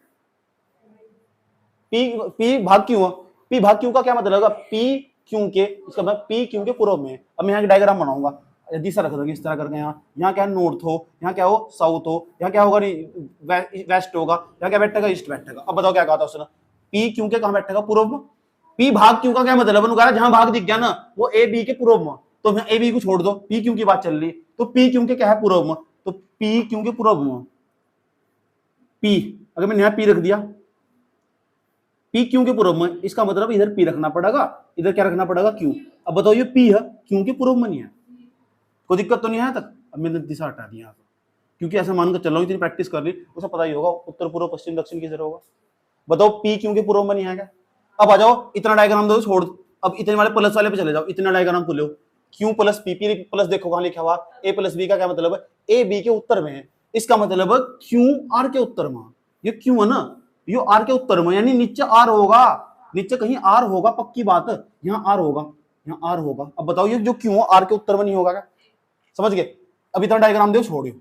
P भाग क्यू, पी भाग क्यू का क्या मतलब है, पी क्यू के, इसका मतलब पी क्यू के पूर्व में। अब मैं यहाँ की डायग्राम बनाऊंगा, दिशा रख दोगे इस तरह करके, यहाँ क्या नॉर्थ हो, यहाँ क्या हो साउथ हो, यहाँ क्या होगा नहीं वेस्ट होगा, यहाँ क्या बैठेगा ईस्ट बैठेगा। अब बताओ क्या कहा था उसने, पी क्यू के कहाँ बैठेगा, पूर्व में। पी भाग क्यू का क्या मतलब है, जहां भाग दिख गया ना वो ए बी के पूर्व में, तो ए बी को छोड़ दो, पी क्यू की बात चल रही, तो पी क्यू के क्या है पूर्व में, तो पी क्यू के पूर्व में पी, अगर मैंने यहाँ पी रख दिया पी क्यू के पूर्व में, इसका मतलब इधर पी रखना पड़ेगा, इधर क्या रखना पड़ेगा क्यू। अब बताओ ये पी है क्यू के पूर्व में नहीं है, कोई दिक्कत तो नहीं है तक। अब मैंने दिशा हटा दी यहाँ, क्योंकि ऐसा मानकर चल रहा हूँ, इतनी प्रैक्टिस कर ली, उसे पता ही होगा उत्तर पूर्व पश्चिम दक्षिण किधर होगा। बताओ पी क्यू के पूर्व में नहीं है क्या। अब आ जाओ इतना डायग्राम दो छोड़, अब इतने वाले प्लस वाले पे चले जाओ, इतना डायग्राम को लो, Q plus P, P plus देखो कहां लिखा हुआ, ए प्लस बी का क्या मतलब है, ए बी के उत्तर में है, इसका मतलब है क्यू आर के उत्तर में, ये क्यू है ना, ये आर के उत्तर में, यानी नीचे आर होगा, नीचे कहीं आर होगा, पक्की बात है, यहाँ आर होगा, यहाँ आर होगा। अब बताओ ये जो क्यू आर के उत्तर में नहीं होगा क्या, समझ गए। अब इतना डायग्राम दो छोड़ियो,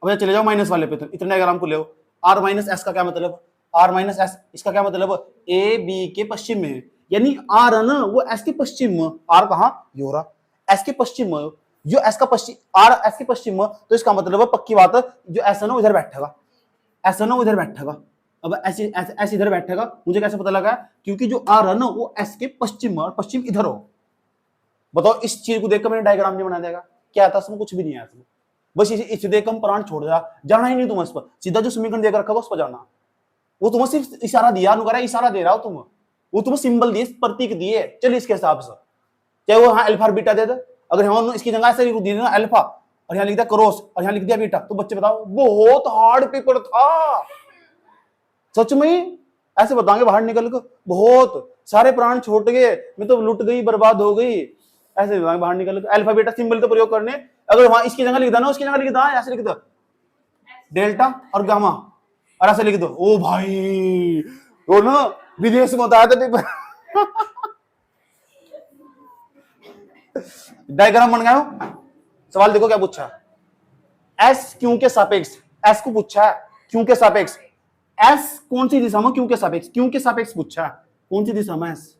अब चले जाओ माइनस वाले पे, तो इतना डायग्राम को ले, आर माइनस एस का क्या मतलब, आर माइनस एस, इसका क्या मतलब ए बी के पश्चिम में, यानी आर है ना वो एस के पश्चिम में, आर कहां योरा एस के पश्चिम में, जो एस का पश्चिम, आर एस के पश्चिम में, तो इसका मतलब है पक्की बात है जो एस है ना इधर बैठेगा, एस है ना इधर बैठेगा। अब एस इधर बैठेगा, मुझे कैसे पता लगा, क्योंकि जो आर है ना वो एस के पश्चिम में और पश्चिम इधर हो। बताओ इस चीज को देखकर मैंने डायग्राम नहीं बना देगा, क्या था इसमें, कुछ भी नहीं है इसमें, बस इसे देख हम प्राण छोड़ जाना ही नहीं, तुम इस पर सीधा जो समीकरण देकर रखा उस पर जाना। वो तुम्हें सिर्फ इशारा दिया, अनुकरा इशारा दे रहा हो तुम, वो तुम्हें सिंबल दिए, प्रतीक दिए, चल इसके हिसाब से, चाहे वो यहाँ अल्फा और बीटा दे दे, अगर यहाँ इसकी जगह ऐसे लिख दिया ना अल्फा और यहाँ लिख दिया क्रॉस और यहाँ लिख दिया बीटा, तो बच्चे बताओ बहुत हार्ड पेपर था, सच में ऐसे बताएंगे बाहर निकल कर, बहुत सारे प्राण छोड़ गए, मैं तो लुट गई बर्बाद हो गई, ऐसे बताएंगे बाहर निकल कर। अल्फा बीटा सिंबल तो प्रयोग करने, अगर वहां इसकी जगह लिख देना उसकी जगह लिख देना, ऐसे लिख दो डेल्टा और गामा और ऐसे लिख दो, ओ भाई वो ना विदेश में होता है तो पेपर। डायग्राम बन गया हो? सवाल देखो क्या पूछा, एस क्यू के सापेक्ष, एस को पूछा है क्यू के सापेक्ष, एस कौन सी दिशा में क्यू के सापेक्ष, क्यू के सापेक्ष पूछा है कौन सी दिशा में, एस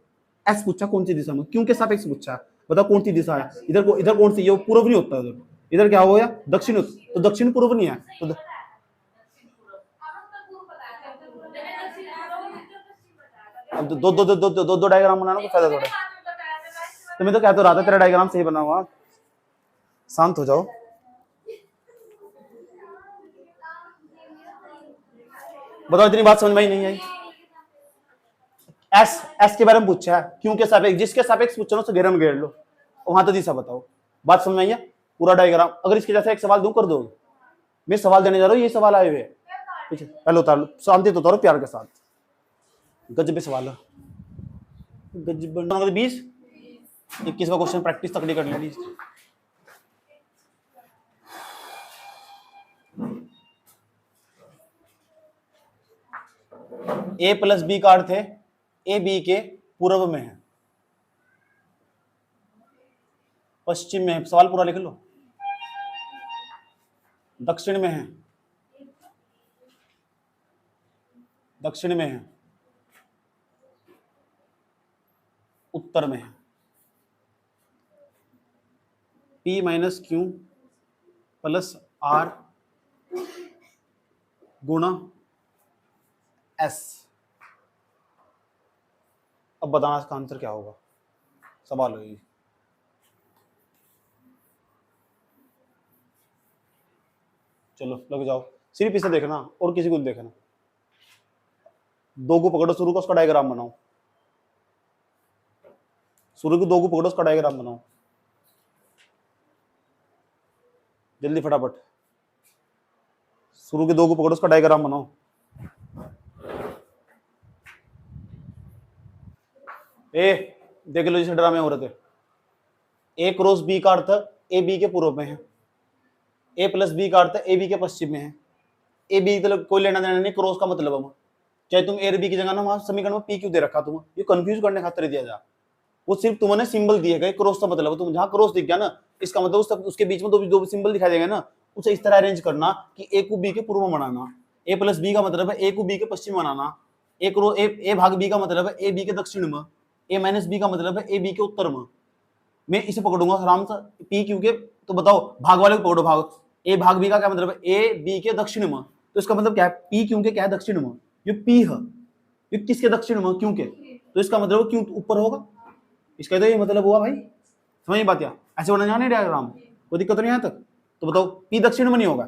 एस पूछा कौन सी दिशा में, क्यू के सापेक्ष पूछा है, बताओ कौन सी दिशा है, इधर कौन सी, ये पूर्व नहीं होता, इधर क्या हो गया दक्षिण होता, तो दक्षिण पूर्व नहीं है तो अब दो दो दो दो दो, दो, दो डायग्राम बनाना को फायदा थोड़ा। तो मैं तो कहता रहा था तेरा डायग्राम सही बना हुआ, शांत हो जाओ। बताओ इतनी बात समझ में ही नहीं आई। एस एस के बारे में पूछा है क्यों के सापेक्ष, जिसके सापेक्ष पूछा ना उससे घेर में घेर लो, वहां तो दिशा बताओ। बात समझ में आई है? पूरा डायग्राम अगर इसके जैसा एक सवाल दूं कर दोगे, मैं सवाल देने जा रहा हूँ, ये सवाल आए हुए पीछे, पहले उतार लो, शांति तो उतारो प्यार के साथ। गजब सवाल है, गजब। 20 21वां क्वेश्चन प्रैक्टिस तकड़ी कर लेनी। ए प्लस बी का अर्थ है ए बी के पूर्व में है, पश्चिम में है, सवाल पूरा लिख लो, दक्षिण में है, दक्षिण में है, उत्तर में है, P minus Q plus R गुणा एस। अब बताना इसका आंसर क्या होगा, सवाल है ये। चलो लग जाओ, सिर्फ इसे देखना और किसी को देखना। दो को पकड़ो, शुरू का उसका डायग्राम बनाओ, शुरू के दो को पकड़ो उसका डायग्राम बनाओ, जल्दी फटाफट। शुरू के दो को पकड़ो उसका डायग्राम बनाओ। ए देख लो जैसे ड्रामे हो रहे थे, ए क्रॉस बी का अर्थ ए बी के पूर्व में है, ए प्लस बी का अर्थ ए बी के पश्चिम में है, ए बी मतलब कोई लेना देना नहीं, क्रॉस का मतलब है चाहे तुम ए बी की जगह ना वहां समीकरण में पी क्यों दे रखा, तुम ये कंफ्यूज करने खातिर दिया जा, वो सिर्फ तुमने सिंबल दिए गए, क्रॉस का मतलब तुम जहां क्रॉस दिख गया ना, इसका मतलब उसके बीच में दो सिंबल दिखाई देंगे ना, उसे इस तरह अरेंज करना कि ए को बी के पूर्व में बनाना, ए प्लस बी का मतलब है ए को बी के पश्चिम में बनाना, ए भाग बी का मतलब है ए बी के दक्षिण में, ए माइनस बी का मतलब है ए बी के उत्तर में। मैं इसे पकड़ूंगा आराम से पी क्यू के, तो बताओ भाग वाले को पकड़ो, भाग ए भाग बी का क्या मतलब है ए बी के दक्षिण में, तो इसका मतलब क्या है पी क्यू के क्या है दक्षिण में, ये पी है, ये किसके दक्षिण में क्यों के, तो इसका मतलब क्यों ऊपर होगा, इसका तो ये मतलब हुआ भाई, समझ बात, या ऐसे होना जाने डायग्राम, कोई दिक्कत नहीं यहाँ तक। तो बताओ पी दक्षिण में नहीं होगा,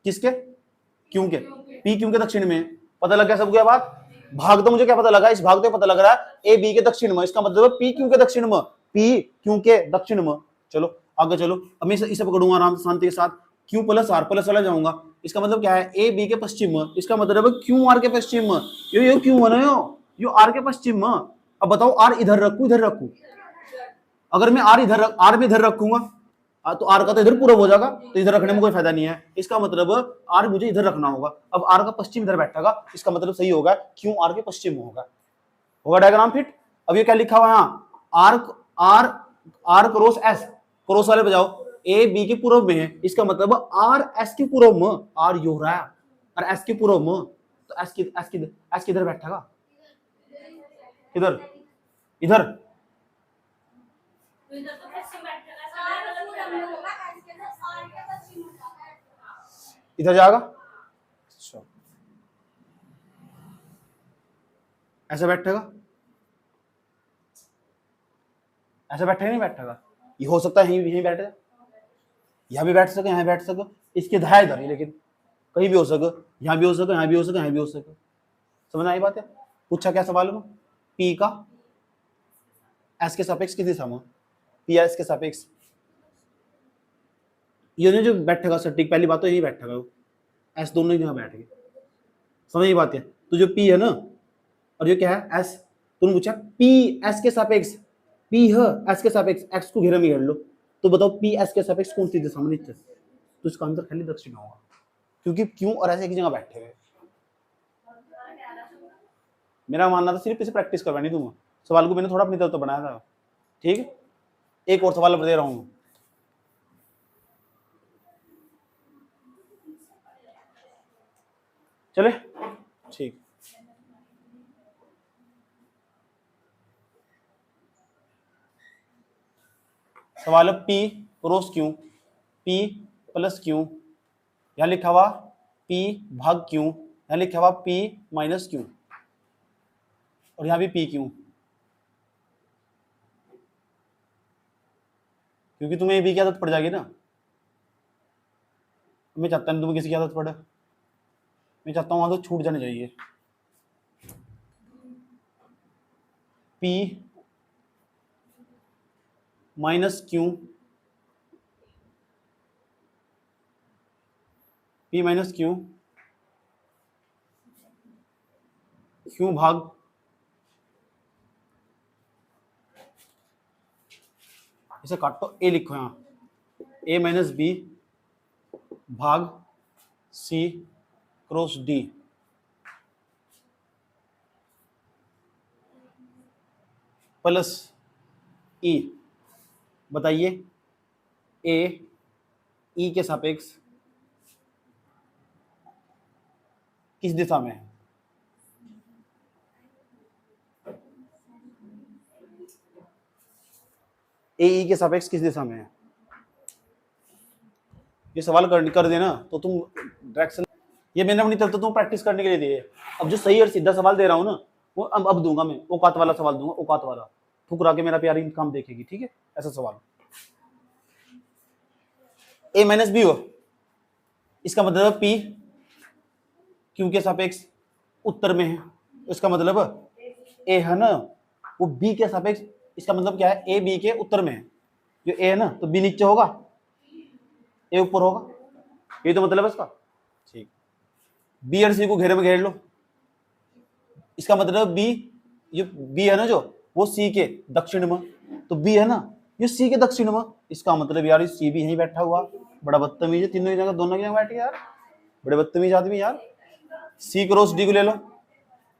किसके क्यों के, पी क्यों के दक्षिण में, पता लग गया सब क्या बात। भाग तो मुझे क्या पता लगा, इस भाग तो पता लग रहा है ए बी के दक्षिण में, इसका मतलब पी क्यों के दक्षिण में, पी क्यों के दक्षिण में। चलो आगे चलो, अब मैं इसे पकड़ूंगा आराम से शांति के साथ, क्यू प्लस आर प्लस वाला जाऊंगा, इसका मतलब क्या है ए बी के पश्चिम में, इसका मतलब है क्यू आर के पश्चिम में, यो क्यों है यो आर के पश्चिम में। अब बताओ आर इधर रखू इधर रखू, अगर मैं आर में इधर रखूंगा तो आर का तो इधर पूर्व हो जाएगा, तो इधर रखने में कोई फायदा नहीं है, इसका मतलब आर मुझे इधर रखना होगा, अब आर का पश्चिम इधर बैठेगा, इसका मतलब सही होगा क्यों आर के पश्चिम में होगा डायग्राम फिट। अब ये क्या लिखा हुआ है यहाँ, आर क्रॉस एस, क्रॉस वाले बजाओ, ए बी के पूर्व में है, इसका मतलब आर एस के पूर्व में, आर यो रहा है और एस के पूर्व में, तो एस किधर बैठेगा, इधर इधर इधर जाएगा, ऐसे बैठेगा, ऐसे बैठेगा नहीं बैठेगा, ये हो सकता है यहीं बैठे, यहाँ भी बैठ सके यहाँ बैठ सके, इसके धाय इधर ही, लेकिन कहीं भी हो सके, यहाँ भी हो सके यहाँ भी हो सके यहाँ भी हो सके, समझ आई बात है। पूछा क्या सवाल में, पी का एस के सापेक्ष किस दिशा में, पी एस के सापेक्ष, ये जो बैठेगा सटीक, पहली बात तो यही बैठेगा, एस दोनों ही यहाँ बैठ गए, समझ ये बात है। तो जो पी है ना और ये क्या है एस, तुमने पूछा पी एस के सापेक्ष, पी है एस के सापेक्ष, एक्स को घेरा में घेर लो, तो बताओ पी एस के सापेक्ष कौन सी दिशा में, तो इसका आंसर खाली दक्षिण होगा, क्योंकि क्यों और ऐसे एक जगह बैठे हुए। मेरा मानना था सिर्फ इसे प्रैक्टिस करवानी दूंगा, सवाल को मैंने थोड़ा अपनी तरफ तो बनाया था। ठीक है, एक और सवाल दे रहा हूं, चले ठीक। सवाल है P cross Q, P plus Q, यहां लिखा हुआ P भाग Q, यहां लिखा हुआ P माइनस Q, और यहां भी P Q, क्योंकि तुम्हें ये भी की आदत पड़ जाएगी ना। मैं चाहता नहीं तुम्हें किसी की आदत पड़े, मैं चाहता हूं वहां तो छूट जानी चाहिए। P minus Q, P minus Q, Q भाग इसे काटो, A लिखो यहाँ, A माइनस B भाग C cross D, plus E। बताइए A E के सापेक्ष किस दिशा में है? ए ई के सापेक्ष किस दिशा में है? ये सवाल कर देना तो तुम डायरेक्शन, ये मैंने अपनी तरफ तो तुम प्रैक्टिस करने के लिए दिए। अब जो सही और सीधा सवाल दे रहा हूं ना, वो अब दूंगा मैं, औकात वाला सवाल दूंगा, औकात वाला, ठुकरा के मेरा प्यारी काम देखेगी। ठीक है, ऐसा सवाल ए माइनस बी हो, इसका मतलब P Q के सापेक्ष उत्तर में है, इसका मतलब ए है ना, वो B के सापेक्ष, इसका मतलब क्या है, ए बी के उत्तर में है। जो ए है ना, तो बी नीचे होगा, ए ऊपर होगा, ये तो मतलब है इसका। ठीक, बी और सी को घेरे में घेर लो, इसका मतलब बी, ये बी है ना जो, वो सी के दक्षिण में, तो बी है ना ये सी के दक्षिण में, इसका मतलब यार सी भी यहीं बैठा हुआ। बड़ा बदतमीज है, तीनों की जगह दोनों की जगह बैठ गया यार, बड़े बदतमीज आदमी यार। सी क्रॉस डी को ले लो,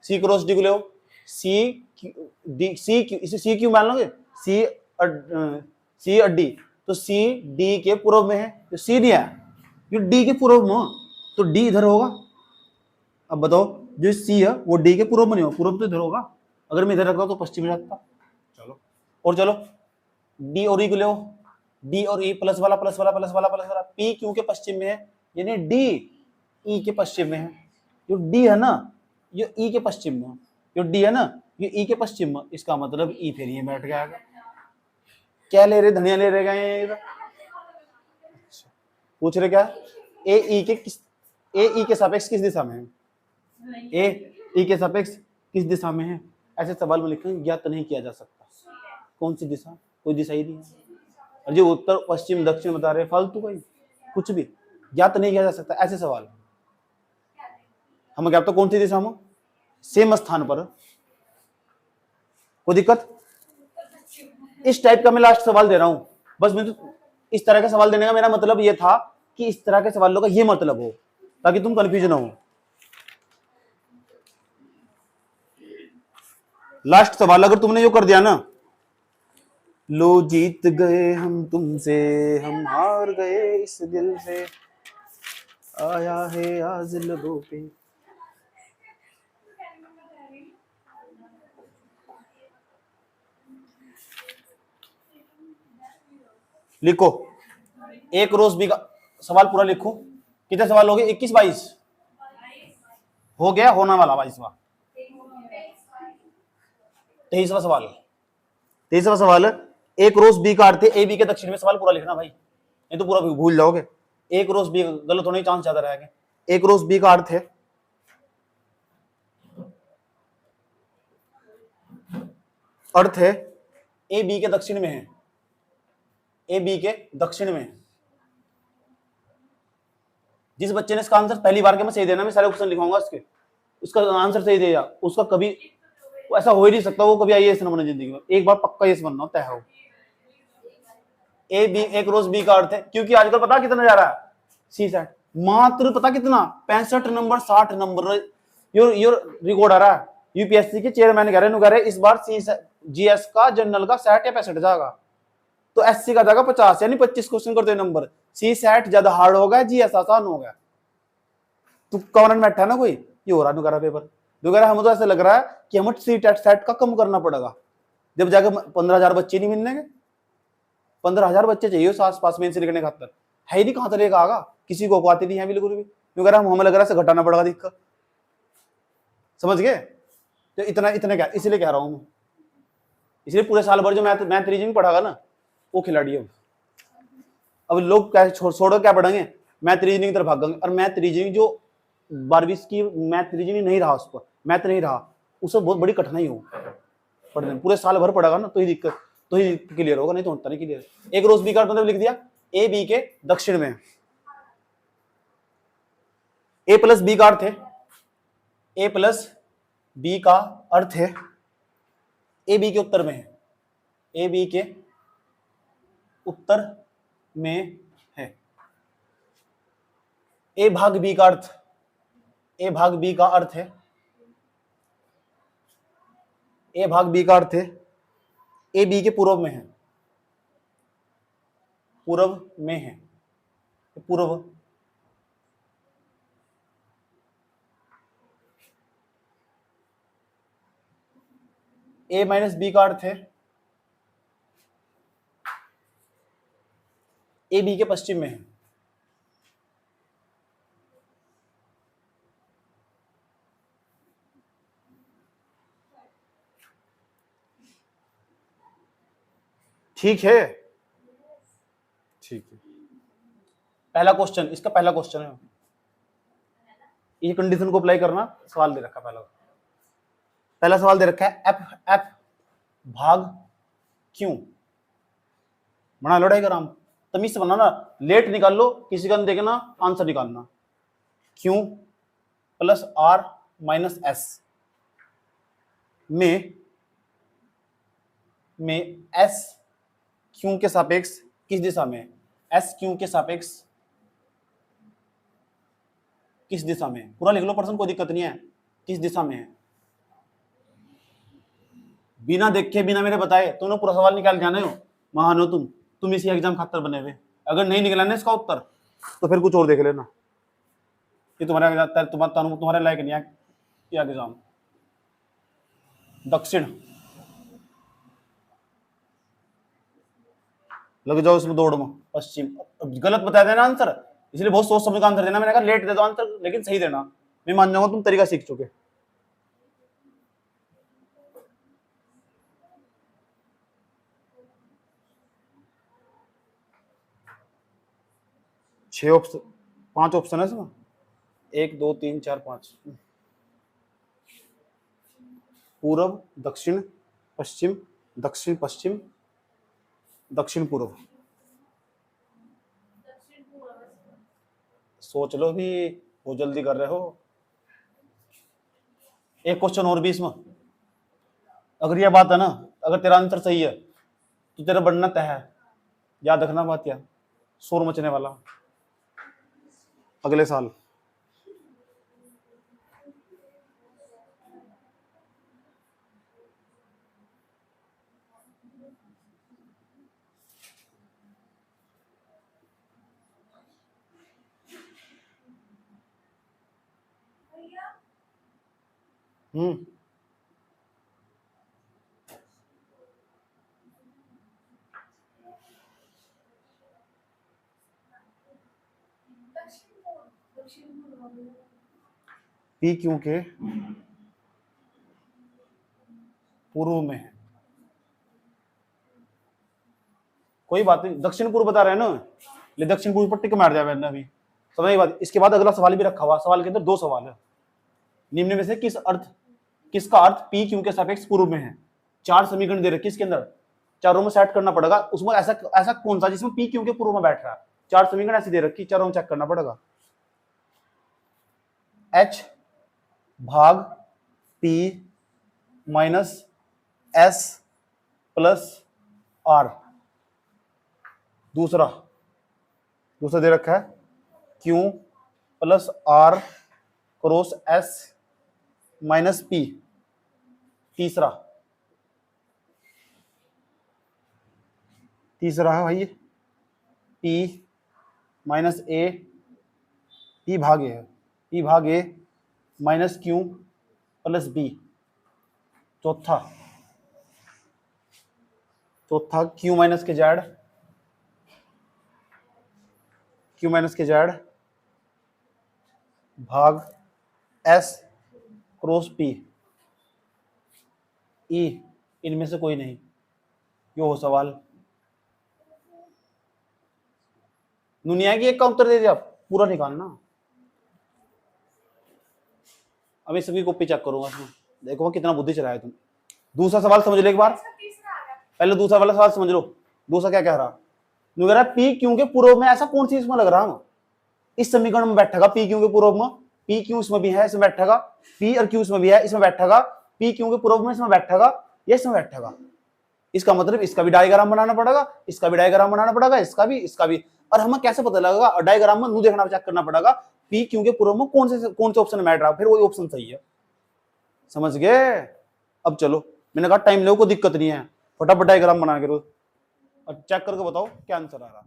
सी क्रॉस डी को ले लो, सी डी, सी इसे सी क्यों मान लोगे, सी सी और डी, तो सी डी के पूर्व में है, तो सी दिया ये डी के पूर्व में, तो डी इधर होगा। अब बताओ, जो सी है वो डी के पूर्व में नहीं होगा, पूर्व तो इधर होगा, अगर मैं इधर रखता तो पश्चिम में जाता। चलो, और चलो डी और ई को ले, डी और ई प्लस वाला प्लस वाला प्लस वाला प्लस वाला, पी क्यू के पश्चिम में है, यानी डी ई के पश्चिम में है। जो डी है ना, ये ई के पश्चिम में, जो डी है ना ये ई के पश्चिम में, इसका मतलब ई फिर ये बैठ गया। क्या ले रहे, धनिया ले रहे गए, पूछ रहे क्या, ए ई के किस, ए ई के सापेक्ष किस दिशा में है, ए ई के सापेक्ष किस दिशा में है, ऐसे सवाल में लिखना ज्ञात नहीं किया जा सकता। कौन सी दिशा, कोई दिशा ही नहीं है, और जो उत्तर पश्चिम दक्षिण बता रहे फालतू का ही, कुछ भी ज्ञात नहीं किया जा सकता ऐसे सवाल। हम क्या तो कौन सी दिशा में, सेम स्थान पर, कोई दिक्कत। इस टाइप का मैं लास्ट सवाल दे रहा हूं, बस मैं तो इस तरह का सवाल देने का मेरा मतलब ये था कि इस तरह के सवालों का ये मतलब हो, ताकि तुम कंफ्यूज ना हो। लास्ट सवाल अगर तुमने जो कर दिया ना, लो जीत गए हम तुमसे, हम हार गए इस दिल से, आया है आज लबों पे। लिखो, ए क्रॉस बी का सवाल पूरा लिखो। कितने सवाल हो गए, 21 22 हो गया, होना वाला 22वां, 23वां सवाल, 23वां सवाल, ए क्रॉस बी का अर्थ है ए बी के दक्षिण में, सवाल पूरा लिखना भाई, नहीं तो पूरा भूल जाओगे। ए क्रॉस बी गलत होने के चांस ज्यादा रहेगा। ए क्रॉस बी का अर्थ है, अर्थ है ए बी के दक्षिण में है, ए बी के दक्षिण में। जिस बच्चे ने इसका आंसर पहली बार के मैं सही देना, मैं सारे ऑप्शन लिखवाऊंगा इसके, उसका आंसर सही देगा, उसका कभी ऐसा हो ही नहीं सकता वो कभी आईएएस ना बने जिंदगी में, एक बार पक्का आईएएस बनना होता है। A B, A cross B का अर्थ है, क्योंकि आजकल पता कितना जा रहा है सी सेट, मात्र पता कितना 65 नंबर 60 नंबर योर रिकॉर्ड आ रहा है, यूपीएससी के चेयरमैन कह रहे इस बार जीएस का जनरल का 60 या 65 जाएगा, तो एससी का जाएगा 50, यानी 25 क्वेश्चन करते नंबर। सी 60 ज्यादा हार्ड हो गया, जीएस आसान हो गया। तू कॉमन में बैठा ना कोई, ये हो रहा नुकारा पेपर वगैरह। हमें तो ऐसा लग रहा है कि हमें सी टेट सेट का कम करना पड़ेगा, जब जाकर 15,000 बच्चे नहीं मिलने के। 15,000 बच्चे चाहिए उस आसपास में इनसे लिखने खातर, है ही नहीं, कहां तक आगा, किसी को आती नहीं है बिल्कुल भी वगैरह। हमें लग रहा है घटाना पड़ेगा दिक्कत, समझ गए? तो इतना इतना क्या, इसलिए कह रहा हूं मैं, इसलिए पूरे साल भर जो मैथ रीजनिंग पढ़ागा ना वो खिलाड़ी है। अब लोग क्या छोड़ो क्या पढ़ेंगे, मैथ रीजनिंग तरफ भागेंगे। और मैथ रीजनिंग जो 12वीं की मैथ रीजनिंग नहीं रहा, उसको मैथ नहीं रहा, उससे बहुत बड़ी कठिनाई हो पढ़ने। पूरे साल भर पढ़ेगा ना तो ही दिक्कत, तो ही क्लियर होगा, नहीं तो होता नहीं क्लियर। एक रोज बी का मतलब लिख दिया, ए बी के दक्षिण में, ए प्लस बी का अर्थ है, ए प्लस बी का अर्थ है ए बी के उत्तर में है, ए बी के उत्तर में है। ए भाग बी का अर्थ, ए भाग बी का अर्थ है, ए भाग बी का अर्थ है ए बी के पूर्व में है, पूर्व में है, पूर्व। ए माइनस बी का अर्थ है ए बी के पश्चिम में है। ठीक है, ठीक है। पहला क्वेश्चन, इसका पहला क्वेश्चन है, ये कंडीशन को अप्लाई करना। सवाल दे रखा पहला सवाल दे रखा है एफ एफ भाग क्यों। बना लो डायग्राम, तमीज से बनाना, लेट निकाल लो, किसी का देखना, आंसर निकालना। क्यों प्लस आर माइनस एस में एस क्यों के सापेक्ष किस दिशा में, एस क्यों के सापेक्ष किस दिशा में, पूरा लिख लो प्रश्न, कोई दिक्कत नहीं है, किस दिशा में है। बिना देखे बिना मेरे बताए तुमने पूरा सवाल निकाल जाने हो, महान हो तुम इसी एग्जाम खातर बने हुए। अगर नहीं निकला इसका उत्तर तो फिर कुछ और देख लेना, ये तुम्हारे लायक नहीं है एग्जाम। दक्षिण, लग जाओ इसमें दौड़ में। पश्चिम, गलत बता देना आंसर, इसलिए बहुत सोच समझ का आंसर देना। मैंने कहा लेट दे दो आंसर, लेकिन सही देना, मैं मान जाऊंगा तुम तरीका सीख चुके। छह ऑप्शन, 5 ऑप्शन है इसमें, 1 2 3 4 5, पूर्व दक्षिण पश्चिम, दक्षिण पश्चिम, दक्षिण पूर्व। सोच लो भी, वो जल्दी कर रहे हो। एक क्वेश्चन और भी इसमें, अगर ये बात है ना, अगर तेरा आंसर सही है तो तेरा बढ़ना तय है, याद रखना बात, या शोर मचने वाला अगले साल। पी क्यों के पूर्व में है, कोई बात नहीं, दक्षिण पूर्व बता रहे हैं ना, ले दक्षिण पूर्व पर टिक मार जाए मैंने अभी, समझ बात। इसके बाद अगला सवाल भी रखा हुआ, सवाल के अंदर 2 सवाल है। निम्न में से किसका अर्थ पी क्यों के सापेक्ष पूर्व में है। 4 समीकरण दे रखे इसके अंदर, चारों में सेट करना पड़ेगा, उसमें ऐसा कौन सा जिसमें पी क्यों के पूर्व में बैठ रहा है। 4 समीकरण ऐसी दे रखी, चारों में चेक करना पड़ेगा। एच भाग P minus S plus R, दूसरा दे रखा है Q plus R cross S minus P, तीसरा है भाई P माइनस ए, P भाग A minus Q plus B। चौथा Q माइनस के जेड भाग S क्रॉस P। E इनमें से कोई नहीं, यो हो सवाल। दुनिया की एक का उत्तर दे दिया, पूरा निकालना। अब इस सबकी कॉपी चेक करूंगा इसमें, देखो कितना बुद्धि चलाया तुम। दूसरा सवाल समझ लो एक बार, पहले दूसरा वाला सवाल समझ लो। दूसरा क्या कह रहा, कह रहा P क्यों के पूर्व में ऐसा कौन सी इसमें लग रहा है, इस समीकरण में बैठेगा P क्यों के पूर्व में, P क्यों इसमें भी है इसमें बैठेगा, P और Q इसमें भी है इसमें बैठेगा, P क्यों के पूर्व में इसमें बैठेगा, ये इसमें बैठेगा। इसका मतलब इसका भी डायग्राम बनाना पड़ेगा, इसका भी डायग्राम बनाना पड़ेगा, इसका भी। और हमें कैसे पता लगेगा, डायग्राम में नू देखना चेक करना पड़ेगा P क्यों के पूर्व में कौन से ऑप्शन में बैठ रहा, फिर वही ऑप्शन सही है। समझ गए? अब चलो, मैंने कहा टाइम लो, कोई दिक्कत नहीं है, फटाफट डायग्राम बना के और चेक करके बताओ क्या आंसर आ रहा।